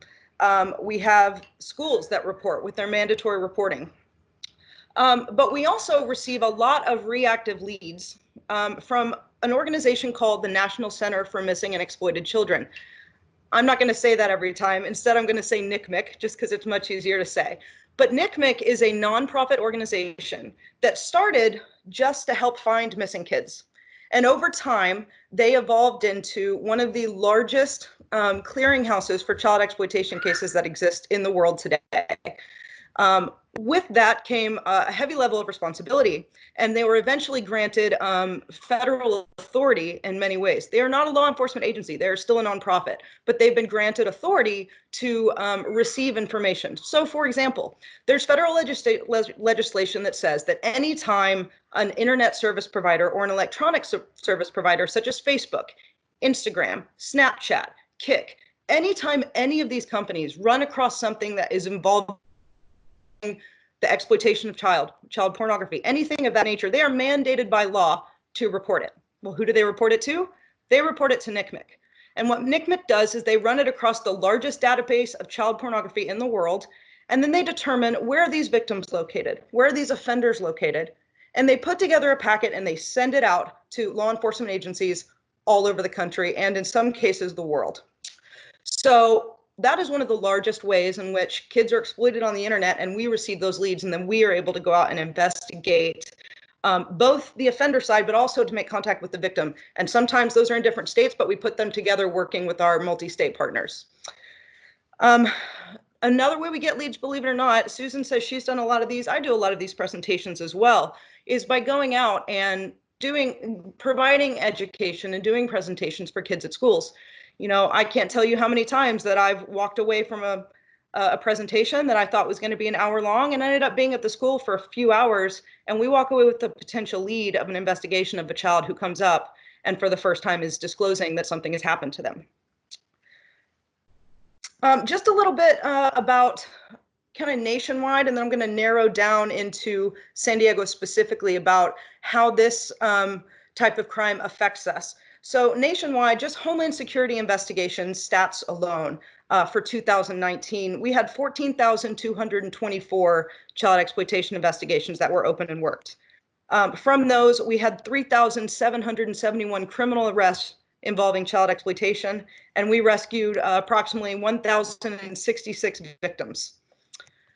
We have schools that report with their mandatory reporting. But we also receive a lot of reactive leads from an organization called the National Center for Missing and Exploited Children. I'm not going to say that every time. Instead, I'm going to say NCMEC, just because it's much easier to say. But NCMEC is a nonprofit organization that started just to help find missing kids. And over time, they evolved into one of the largest clearinghouses for child exploitation cases that exist in the world today. With that came a heavy level of responsibility, and they were eventually granted federal authority in many ways. They are not a law enforcement agency. They're still a nonprofit, but they've been granted authority to receive information. So, for example, there's federal legislation that says that anytime an internet service provider or an electronic service provider, such as Facebook, Instagram, Snapchat, Kik, anytime any of these companies run across something that is involved the exploitation of child pornography, anything of that nature, they are mandated by law to report it. Well, who do they report it to? They report it to NCMEC. And what NCMEC does is they run it across the largest database of child pornography in the world, and then they determine where are these victims located, where are these offenders located, And they put together a packet and they send it out to law enforcement agencies all over the country and in some cases the world. So that is one of the largest ways in which kids are exploited on the internet, and we receive those leads, and then we are able to go out and investigate both the offender side, but also to make contact with the victim. And sometimes those are in different states, but we put them together working with our multi-state partners. Another way we get leads, believe it or not, Susan says she's done a lot of these. I do a lot of these presentations as well, is by going out and providing education and doing presentations for kids at schools. You know, I can't tell you how many times that I've walked away from a presentation that I thought was going to be an hour long and ended up being at the school for a few hours. And we walk away with the potential lead of an investigation of a child who comes up and for the first time is disclosing that something has happened to them. Just a little bit about kind of nationwide, and then I'm going to narrow down into San Diego specifically about how this type of crime affects us. So nationwide, just Homeland Security investigations stats alone for 2019, we had 14,224 child exploitation investigations that were open and worked. From those, we had 3,771 criminal arrests involving child exploitation, and we rescued approximately 1,066 victims.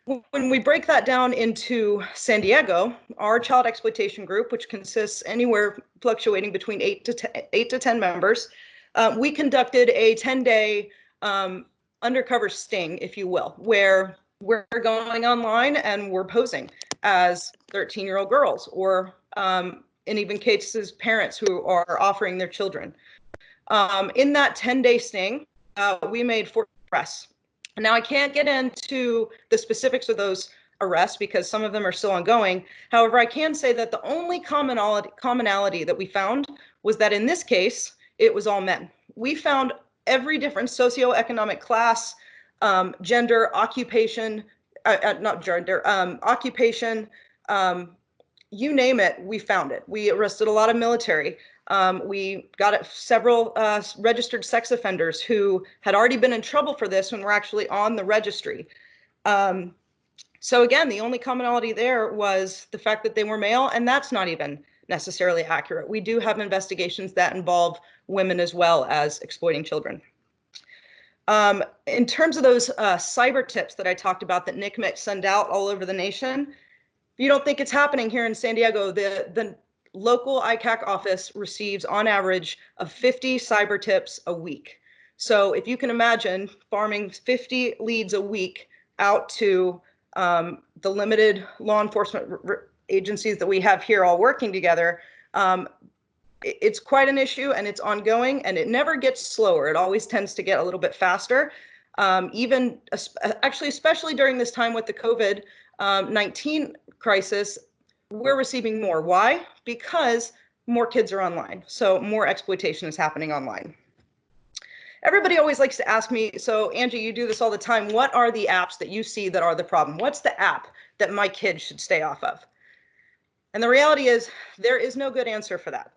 When we break that down into San Diego, our child exploitation group, which consists anywhere fluctuating between 8 to 10 members, we conducted a 10-day undercover sting, if you will, where we're going online and we're posing as 13-year-old girls, or in even cases, parents who are offering their children. In that 10-day sting, we made 4 arrests. Now, I can't get into the specifics of those arrests because some of them are still ongoing. However, I can say that the only commonality that we found was that in this case, it was all men. We found every different socioeconomic class, gender, occupation, occupation, you name it, we found it. We arrested a lot of military. We got several registered sex offenders who had already been in trouble for this when we're actually on the registry. So again, the only commonality there was the fact that they were male, and that's not even necessarily accurate. We do have investigations that involve women as well as exploiting children. In terms of those cyber tips that I talked about that NCMEC send out all over the nation, if you don't think it's happening here in San Diego, the local ICAC office receives on average of 50 cyber tips a week. So if you can imagine farming 50 leads a week out to the limited law enforcement agencies that we have here all working together, it's quite an issue and it's ongoing, and it never gets slower. It always tends to get a little bit faster. Especially during this time with the COVID-19 crisis, we're receiving more. Why? Because more kids are online. So more exploitation is happening online. Everybody always likes to ask me, so Angie, you do this all the time. What are the apps that you see that are the problem? What's the app that my kids should stay off of? And the reality is there is no good answer for that.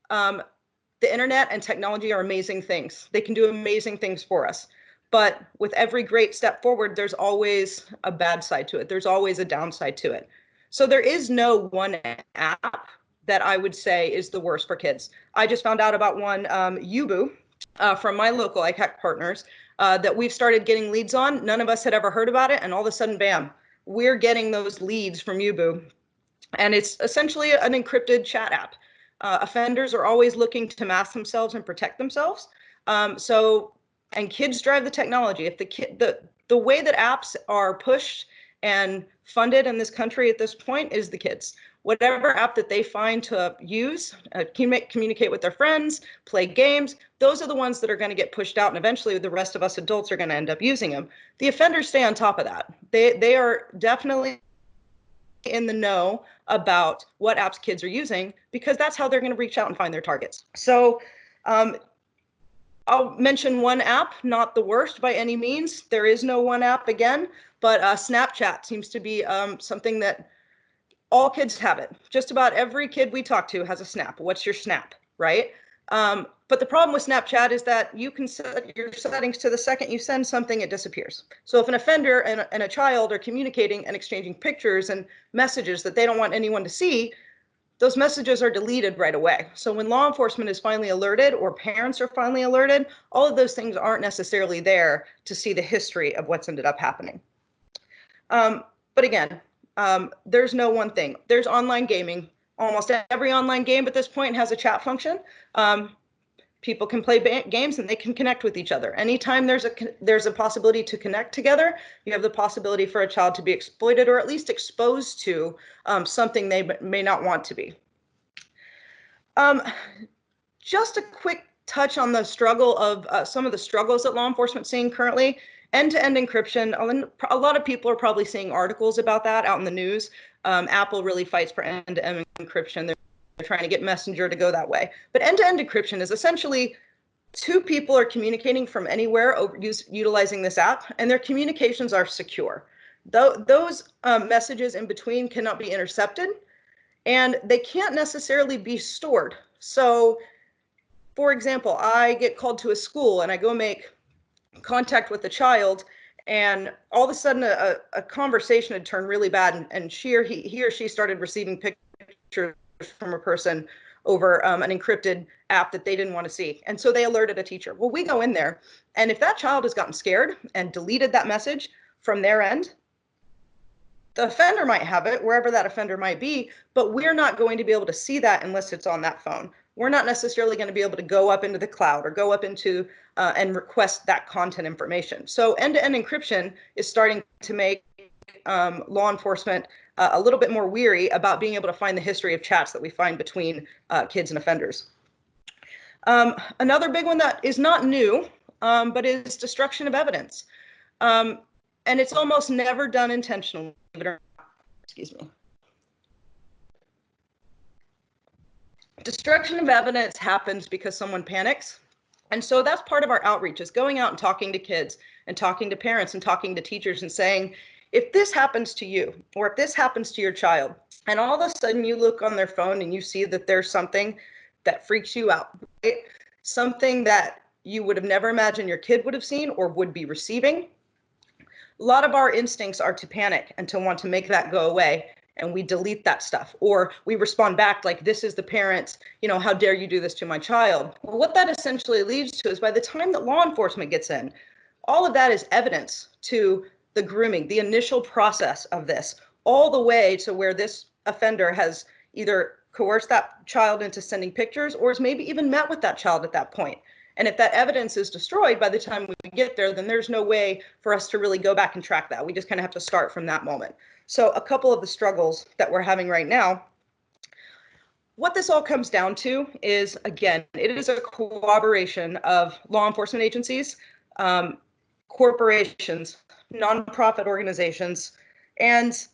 The internet and technology are amazing things. They can do amazing things for us. But with every great step forward, there's always a bad side to it. There's always a downside to it. So there is no one app that I would say is the worst for kids. I just found out about one, U.R, from my local ICAC partners, that we've started getting leads on. None of us had ever heard about it. And all of a sudden, bam, we're getting those leads from U.R. And it's essentially an encrypted chat app. Offenders are always looking to mask themselves and protect themselves. And kids drive the technology. If the way that apps are pushed and funded in this country at this point is the kids. Whatever app that they find to use, communicate with their friends, play games, those are the ones that are going to get pushed out, and eventually the rest of us adults are going to end up using them. The offenders stay on top of that. They are definitely in the know about what apps kids are using, because that's how they're going to reach out and find their targets. So I'll mention one app, not the worst by any means. There is no one app again, but Snapchat seems to be something that all kids have it. Just about every kid we talk to has a Snap. What's your Snap, right? But the problem with Snapchat is that you can set your settings to the second you send something, it disappears. So if an offender and a child are communicating and exchanging pictures and messages that they don't want anyone to see, those messages are deleted right away. So when law enforcement is finally alerted or parents are finally alerted, all of those things aren't necessarily there to see the history of what's ended up happening. But again, there's no one thing. There's online gaming. Almost every online game at this point has a chat function. People can play games and they can connect with each other. Anytime there's a possibility to connect together, you have the possibility for a child to be exploited or at least exposed to something they may not want to be. Just a quick touch on the struggle of some of the struggles that law enforcement is seeing currently. End-to-end encryption. A lot of people are probably seeing articles about that out in the news. Apple really fights for end-to-end encryption. They're trying to get Messenger to go that way. But end-to-end encryption is essentially two people are communicating from anywhere utilizing this app, and their communications are secure. Those messages in between cannot be intercepted, and they can't necessarily be stored. So, for example, I get called to a school and I go make contact with a child, and all of a sudden a conversation had turned really bad, and he or she started receiving pictures from a person over an encrypted app that they didn't want to see. And so they alerted a teacher. Well, we go in there, and if that child has gotten scared and deleted that message from their end, the offender might have it, wherever that offender might be, but we're not going to be able to see that unless it's on that phone. We're not necessarily going to be able to go up into the cloud or go up into and request that content information. So end-to-end encryption is starting to make law enforcement a little bit more weary about being able to find the history of chats that we find between kids and offenders. Another big one that is not new, but is destruction of evidence. And it's almost never done intentionally. Excuse me. Destruction of evidence happens because someone panics. And so that's part of our outreach, is going out and talking to kids and talking to parents and talking to teachers and saying, if this happens to you, or if this happens to your child, and all of a sudden you look on their phone and you see that there's something that freaks you out, right? Something that you would have never imagined your kid would have seen or would be receiving. A lot of our instincts are to panic and to want to make that go away, and we delete that stuff, or we respond back like, this is the parent, how dare you do this to my child? Well, what that essentially leads to is, by the time that law enforcement gets in, all of that is evidence to the grooming, the initial process of this, all the way to where this offender has either coerced that child into sending pictures or has maybe even met with that child at that point. And if that evidence is destroyed by the time we get there, then there's no way for us to really go back and track that. We just kind of have to start from that moment. So a couple of the struggles that we're having right now, what this all comes down to is, again, it is a cooperation of law enforcement agencies, corporations, nonprofit organizations, and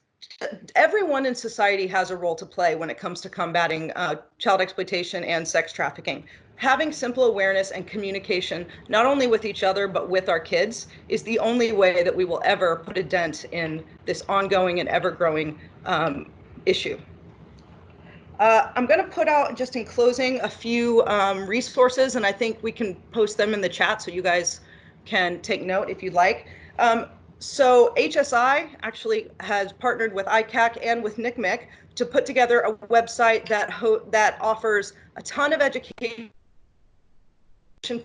everyone in society has a role to play when it comes to combating child exploitation and sex trafficking. Having simple awareness and communication, not only with each other, but with our kids, is the only way that we will ever put a dent in this ongoing and ever-growing issue. I'm going to put out, just in closing, a few resources, and I think we can post them in the chat so you guys can take note if you'd like. So HSI actually has partnered with ICAC and with NCMEC to put together a website that offers a ton of education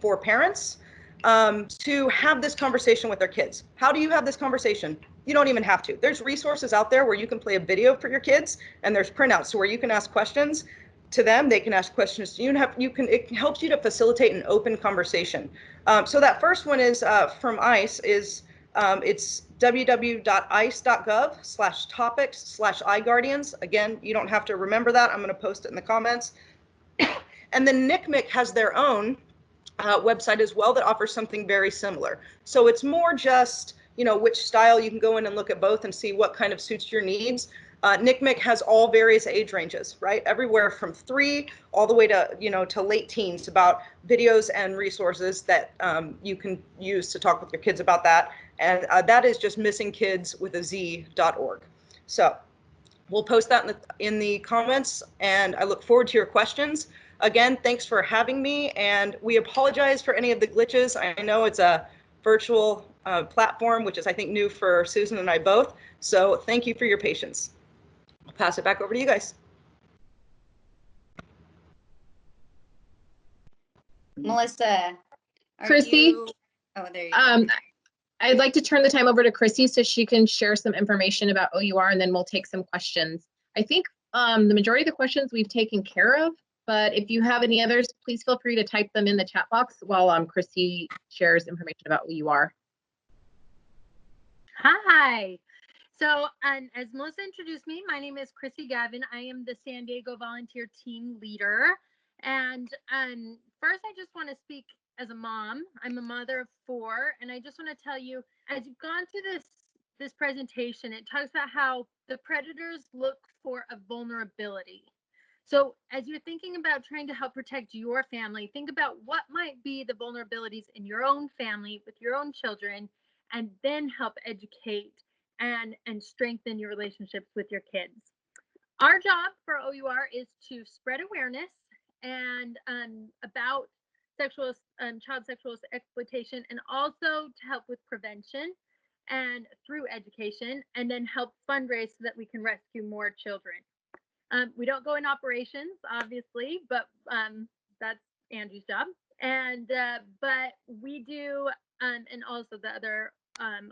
for parents to have this conversation with their kids. How do you have this conversation? You don't even have to. There's resources out there where you can play a video for your kids, and there's printouts where you can ask questions to them. They can ask questions to you. It helps you to facilitate an open conversation. So that first one is from ICE. It's www.ice.gov/topics/iGuardians. Again, you don't have to remember that. I'm going to post it in the comments. And then NCMEC has their own website as well that offers something very similar. So it's more just, which style. You can go in and look at both and see what kind of suits your needs. NCMEC has all various age ranges, right? Everywhere from 3 all the way to, to late teens, about videos and resources that you can use to talk with your kids about that. And that is just missingkidswithaz.org. So we'll post that in the comments, and I look forward to your questions. Again, thanks for having me, and we apologize for any of the glitches. I know it's a virtual platform, which is, I think, new for Susan and I both. So thank you for your patience. I'll pass it back over to you guys. Melissa, are Chrissy? you? Oh, there you go. I'd like to turn the time over to Chrissy so she can share some information about O.U.R. and then we'll take some questions. I think the majority of the questions we've taken care of, but if you have any others, please feel free to type them in the chat box while Chrissy shares information about O.U.R. Hi. So as Melissa introduced me, my name is Chrissy Gavin. I am the San Diego Volunteer Team Leader. And first, I just want to speak as a mom. I'm a mother of 4, and I just want to tell you, as you've gone through this presentation, it talks about how the predators look for a vulnerability. So as you're thinking about trying to help protect your family, think about what might be the vulnerabilities in your own family with your own children, and then help educate and strengthen your relationships with your kids. Our job for O.U.R. is to spread awareness and about child sexual exploitation, and also to help with prevention and through education, and then help fundraise so that we can rescue more children. We don't go in operations, obviously, but that's Angie's job. And but we do, and also the other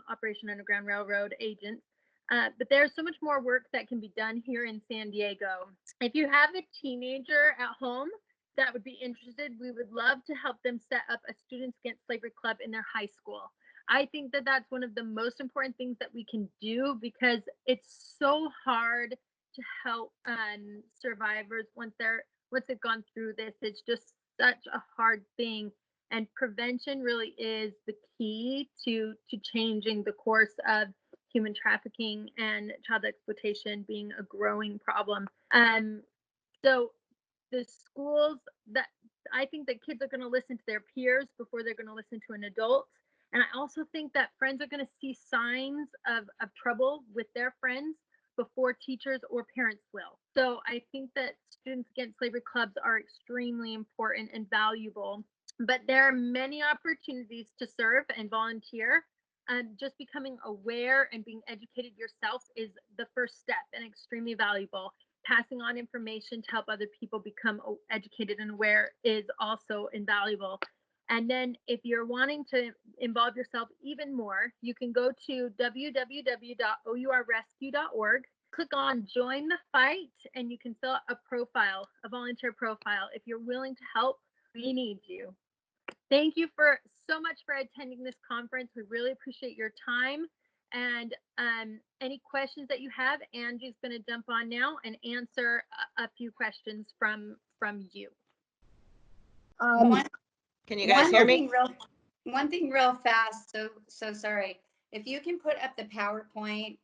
Operation Underground Railroad agents. But there's so much more work that can be done here in San Diego. If you have a teenager at home that would be interested, we would love to help them set up a Students Against Slavery Club in their high school. I think that that's one of the most important things that we can do, because it's so hard to help survivors once they've gone through this. It's just such a hard thing, and prevention really is the key to changing the course of human trafficking and child exploitation being a growing problem. So the schools, that I think that kids are going to listen to their peers before they're going to listen to an adult. And I also think that friends are going to see signs of trouble with their friends before teachers or parents will. So I think that Students Against Slavery clubs are extremely important and valuable, but there are many opportunities to serve and volunteer. Just becoming aware and being educated yourself is the first step and extremely valuable. Passing on information to help other people become educated and aware is also invaluable. And then if you're wanting to involve yourself even more, you can go to www.OURrescue.org, click on Join the Fight, and you can fill out a profile, a volunteer profile. If you're willing to help, we need you. Thank you so much for attending this conference. We really appreciate your time. And any questions that you have, Angie's going to jump on now and answer a few questions from you. Can you guys hear me? One thing real fast. So sorry. If you can put up the PowerPoint,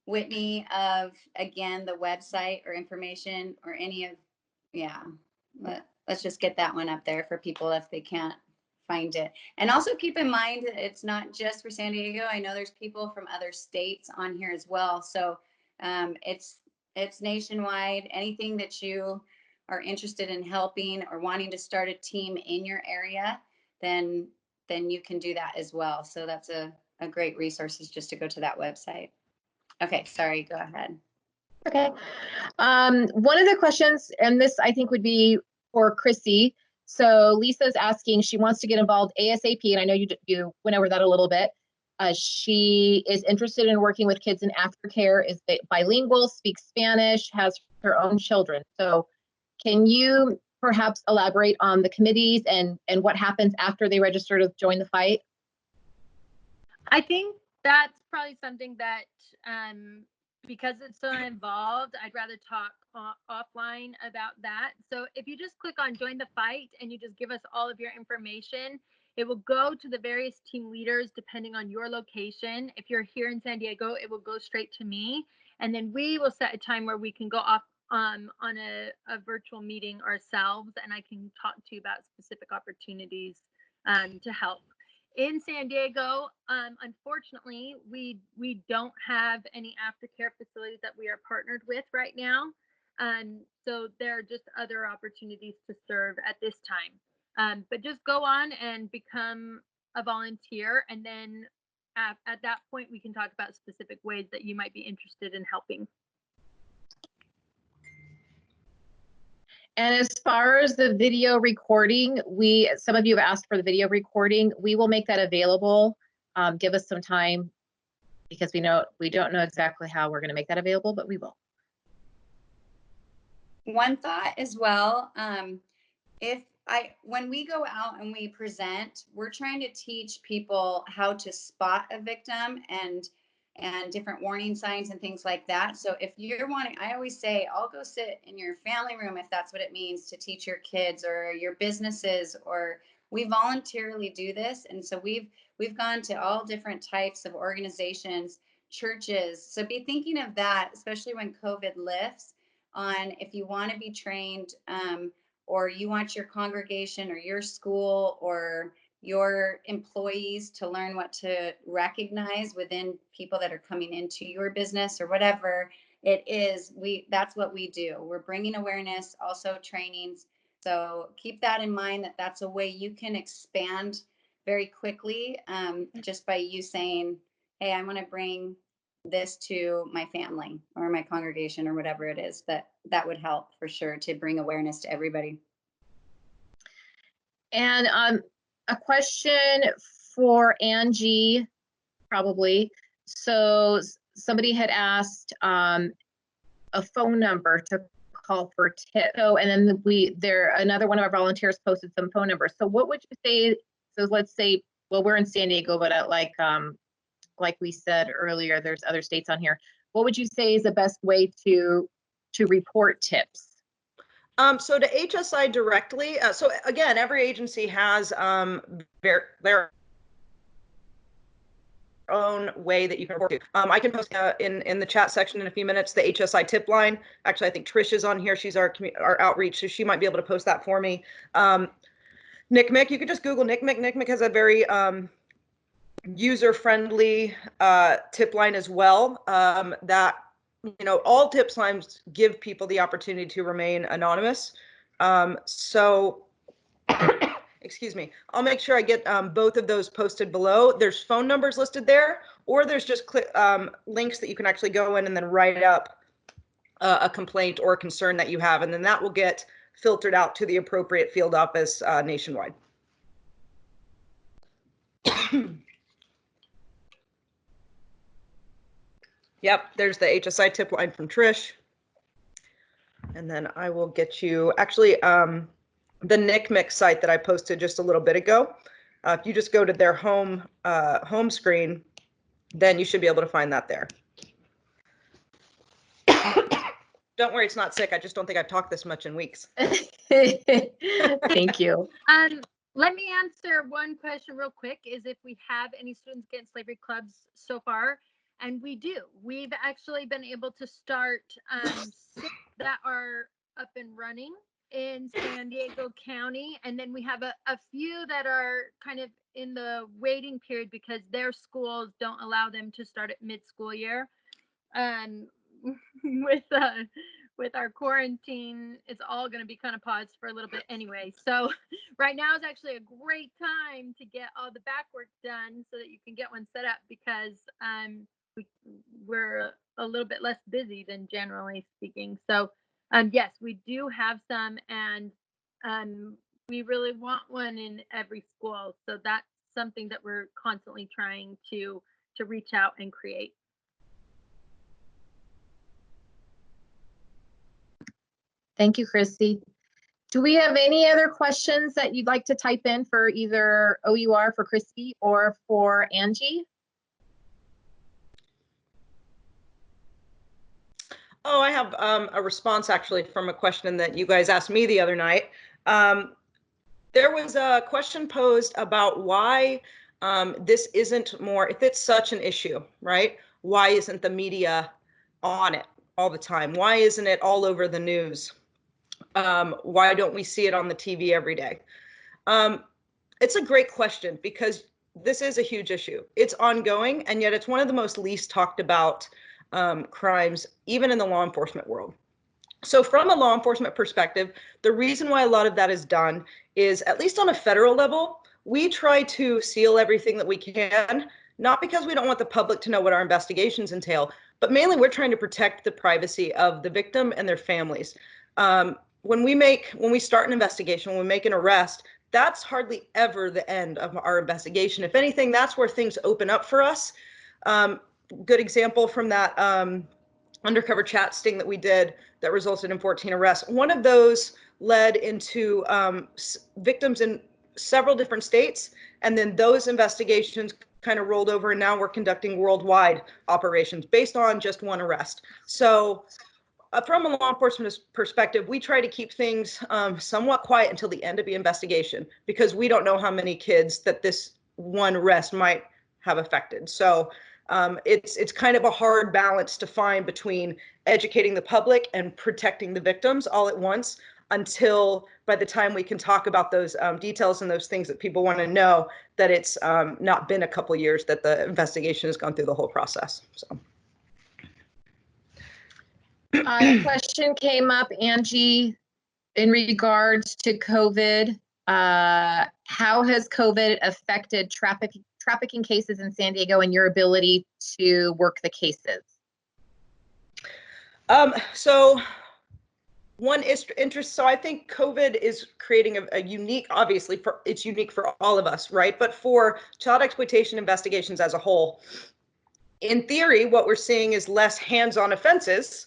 Whitney, of again the website or information or any of, let's just get that one up there for people if they can't find it. And also keep in mind that it's not just for San Diego. I know there's people from other states on here as well. So it's nationwide. Anything that you are interested in helping or wanting to start a team in your area, then you can do that as well. So that's a great resource, is just to go to that website. Okay, sorry, go ahead. Okay. One of the questions, and this I think would be for Chrissy. So Lisa's asking, she wants to get involved ASAP, and I know you went over that a little bit. She is interested in working with kids in aftercare, is bilingual, speaks Spanish, has her own children. So can you perhaps elaborate on the committees and what happens after they register to join the fight? I think that's probably something that, because it's so involved, I'd rather talk offline about that. So if you just click on Join the Fight and you just give us all of your information, it will go to the various team leaders depending on your location. If you're here in San Diego, it will go straight to me. And then we will set a time where we can go off on a virtual meeting ourselves, and I can talk to you about specific opportunities to help. In San Diego, unfortunately, we don't have any aftercare facilities that we are partnered with right now. So there are just other opportunities to serve at this time. But just go on and become a volunteer, and then at that point we can talk about specific ways that you might be interested in helping. And as far as the video recording, some of you have asked for the video recording. We will make that available. Give us some time, because we don't know exactly how we're going to make that available, but we will. One thought as well, when we go out and we present, we're trying to teach people how to spot a victim and different warning signs and things like that. So if you're wanting, I always say, I'll go sit in your family room if that's what it means to teach your kids or your businesses, or we voluntarily do this. And so we've gone to all different types of organizations, churches. So be thinking of that, especially when COVID lifts, on if you want to be trained, or you want your congregation or your school or your employees to learn what to recognize within people that are coming into your business or whatever it is. That's what we do. We're bringing awareness, also trainings. So keep that in mind, that that's a way you can expand very quickly, just by you saying, hey, I want to bring this to my family or my congregation or whatever it is. That would help for sure to bring awareness to everybody. And a question for Angie, probably. So somebody had asked a phone number to call for tips. So, and then another one of our volunteers posted some phone numbers. So what would you say? So let's say, well, we're in San Diego, but like we said earlier, there's other states on here. What would you say is the best way to report tips? So to HSI directly, so again, every agency has their own way that you can report to. I can post in the chat section in a few minutes the HSI tip line. Actually, I think Trish is on here. She's our outreach, so she might be able to post that for me. NCMEC, you could just Google NCMEC. NCMEC has a very user-friendly tip line as well. That, all tip lines give people the opportunity to remain anonymous. So excuse me, I'll make sure I get both of those posted below. There's phone numbers listed there, or there's just links that you can actually go in and then write up a complaint or a concern that you have, and then that will get filtered out to the appropriate field office nationwide. Yep, there's the HSI tip line from Trish. And then I will get you, actually, the NCMEC site that I posted just a little bit ago. If you just go to their home screen, then you should be able to find that there. Don't worry, it's not sick. I just don't think I've talked this much in weeks. Thank you. Let me answer one question real quick, is if we have any Students Against Slavery clubs so far. And we do. We've actually been able to start 6 that are up and running in San Diego County. And then we have a few that are kind of in the waiting period because their schools don't allow them to start at mid-school year. With our quarantine, it's all going to be kind of paused for a little bit anyway. So right now is actually a great time to get all the back work done so that you can get one set up, because we're a little bit less busy than generally speaking. So yes, we do have some, and we really want one in every school. So that's something that we're constantly trying to reach out and create. Thank you, Christy. Do we have any other questions that you'd like to type in for either O.U.R. for Christy or for Angie? Oh, I have a response actually from a question that you guys asked me the other night. There was a question posed about why this isn't more, if it's such an issue, right? Why isn't the media on it all the time? Why isn't it all over the news? Why don't we see it on the TV every day? It's a great question, because this is a huge issue. It's ongoing, and yet it's one of the most least talked about crimes, even in the law enforcement world. So from a law enforcement perspective, the reason why a lot of that is done is, at least on a federal level, we try to seal everything that we can, not because we don't want the public to know what our investigations entail, but mainly we're trying to protect the privacy of the victim and their families. When we start an investigation, when we make an arrest, that's hardly ever the end of our investigation. If anything, that's where things open up for us. Good example from that undercover chat sting that we did that resulted in 14 arrests. One of those led into victims in several different states, and then those investigations kind of rolled over, and now we're conducting worldwide operations based on just one arrest. So from a law enforcement perspective, we try to keep things somewhat quiet until the end of the investigation, because we don't know how many kids that this one arrest might have affected. So it's kind of a hard balance to find between educating the public and protecting the victims all at once, until by the time we can talk about those details and those things that people want to know, that it's not been a couple years that the investigation has gone through the whole process. So. A question came up, Angie, in regards to COVID. How has COVID affected trafficking cases in San Diego and your ability to work the cases? So one interest, so I think COVID is creating a unique, obviously it's unique for all of us, right? But for child exploitation investigations as a whole, in theory, what we're seeing is less hands-on offenses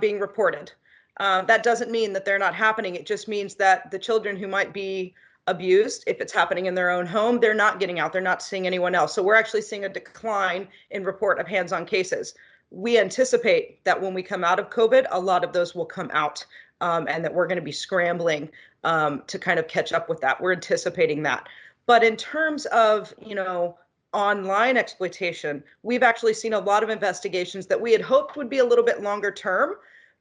being reported. That doesn't mean that they're not happening. It just means that the children who might be abused, if it's happening in their own home, they're not getting out. They're not seeing anyone else. So we're actually seeing a decline in report of hands-on cases. We anticipate that when we come out of COVID, a lot of those will come out, and that we're going to be scrambling to kind of catch up with that. We're anticipating that. But in terms of, online exploitation, we've actually seen a lot of investigations that we had hoped would be a little bit longer term,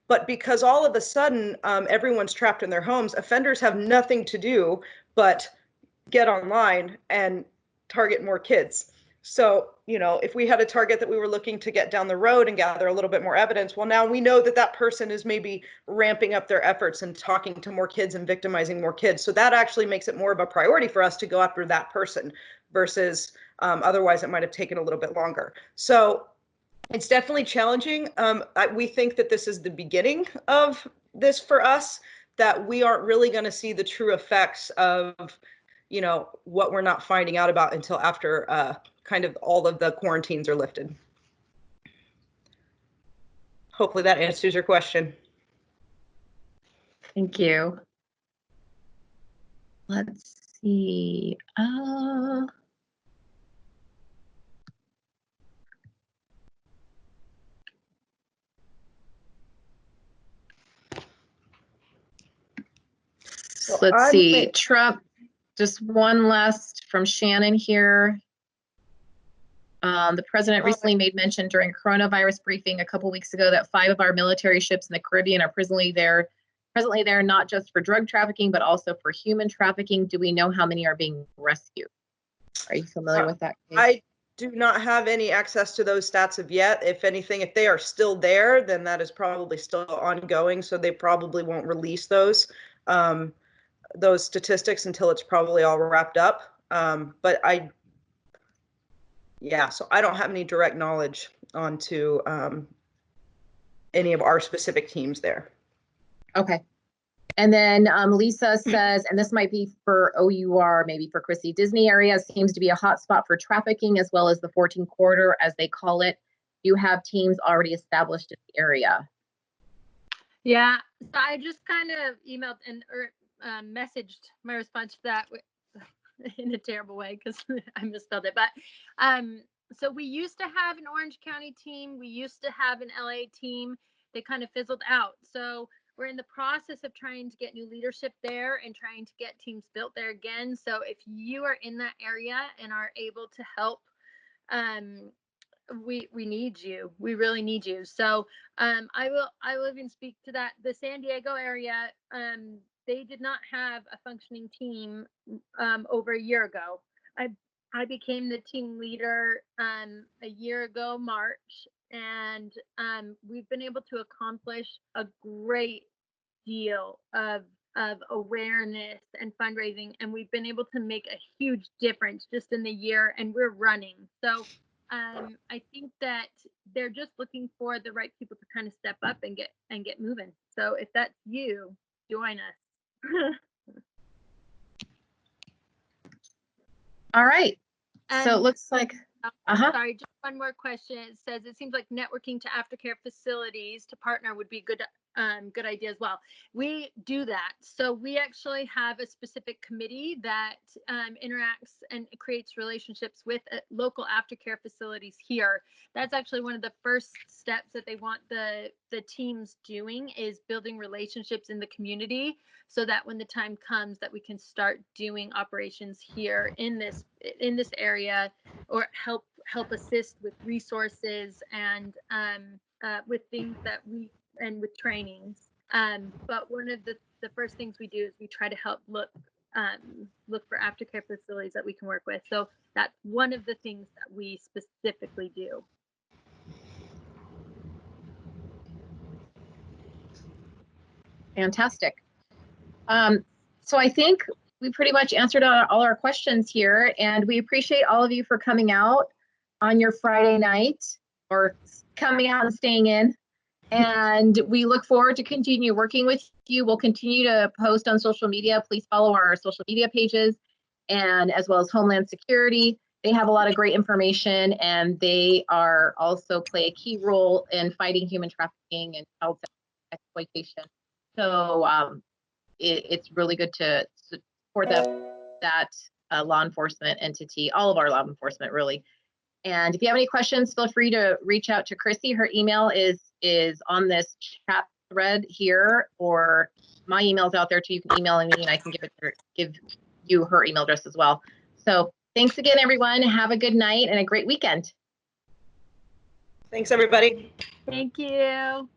but because all of a sudden everyone's trapped in their homes, offenders have nothing to do but get online and target more kids. So, if we had a target that we were looking to get down the road and gather a little bit more evidence, well, now we know that that person is maybe ramping up their efforts and talking to more kids and victimizing more kids. So that actually makes it more of a priority for us to go after that person versus otherwise it might have taken a little bit longer. So it's definitely challenging. We think that this is the beginning of this for us, that we aren't really going to see the true effects of what we're not finding out about until after kind of all of the quarantines are lifted. Hopefully that answers your question. Thank you. Let's see. Let's see. Trump, just one last from Shannon here. The president recently made mention during a coronavirus briefing a couple weeks ago that 5 of our military ships in the Caribbean are presently there not just for drug trafficking, but also for human trafficking. Do we know how many are being rescued? Are you familiar with that case? I do not have any access to those stats of yet. If anything, if they are still there, then that is probably still ongoing. So they probably won't release those statistics until it's probably all wrapped up. But so I don't have any direct knowledge onto any of our specific teams there. Okay. And then Lisa says, and this might be for O.U.R, maybe for Chrissy, Disney area seems to be a hot spot for trafficking as well as the 14 corridor, as they call it. Do you have teams already established in the area? Yeah, so I just kind of emailed and messaged my response to that in a terrible way because I misspelled it. But so we used to have an Orange County team. We used to have an LA team. They kind of fizzled out. So we're in the process of trying to get new leadership there and trying to get teams built there again. So if you are in that area and are able to help, we need you. We really need you. So I will even speak to that. The San Diego area, they did not have a functioning team over a year ago. I became the team leader a year ago, March, and we've been able to accomplish a great deal of awareness and fundraising, and we've been able to make a huge difference just in the year, and we're running. So I think that they're just looking for the right people to kind of step up and get moving. So if that's you, join us. All right. So it looks like, Sorry, just one more question. It says it seems like networking to aftercare facilities to partner would be good idea as well. We do that. So we actually have a specific committee that interacts and creates relationships with local aftercare facilities here. That's actually one of the first steps that they want the teams doing, is building relationships in the community, so that when the time comes that we can start doing operations here in this area, or help assist with resources and with things that and with trainings. But one of the first things we do is we try to help look for aftercare facilities that we can work with. So that's one of the things that we specifically do. fantastic. So I think we pretty much answered all our questions here, and we appreciate all of you for coming out on your Friday night, or coming out and staying in. And we look forward to continue working with you. We'll continue to post on social media. Please follow our social media pages, and as well as Homeland Security. They have a lot of great information, and they are also play a key role in fighting human trafficking and child exploitation. So it's really good to support that law enforcement entity, all of our law enforcement, really. And if you have any questions, feel free to reach out to Chrissy. Her email is on this chat thread here, or my email's out there too. You can email me and I can give you her email address as well. So thanks again, everyone. Have a good night and a great weekend. Thanks, everybody. Thank you.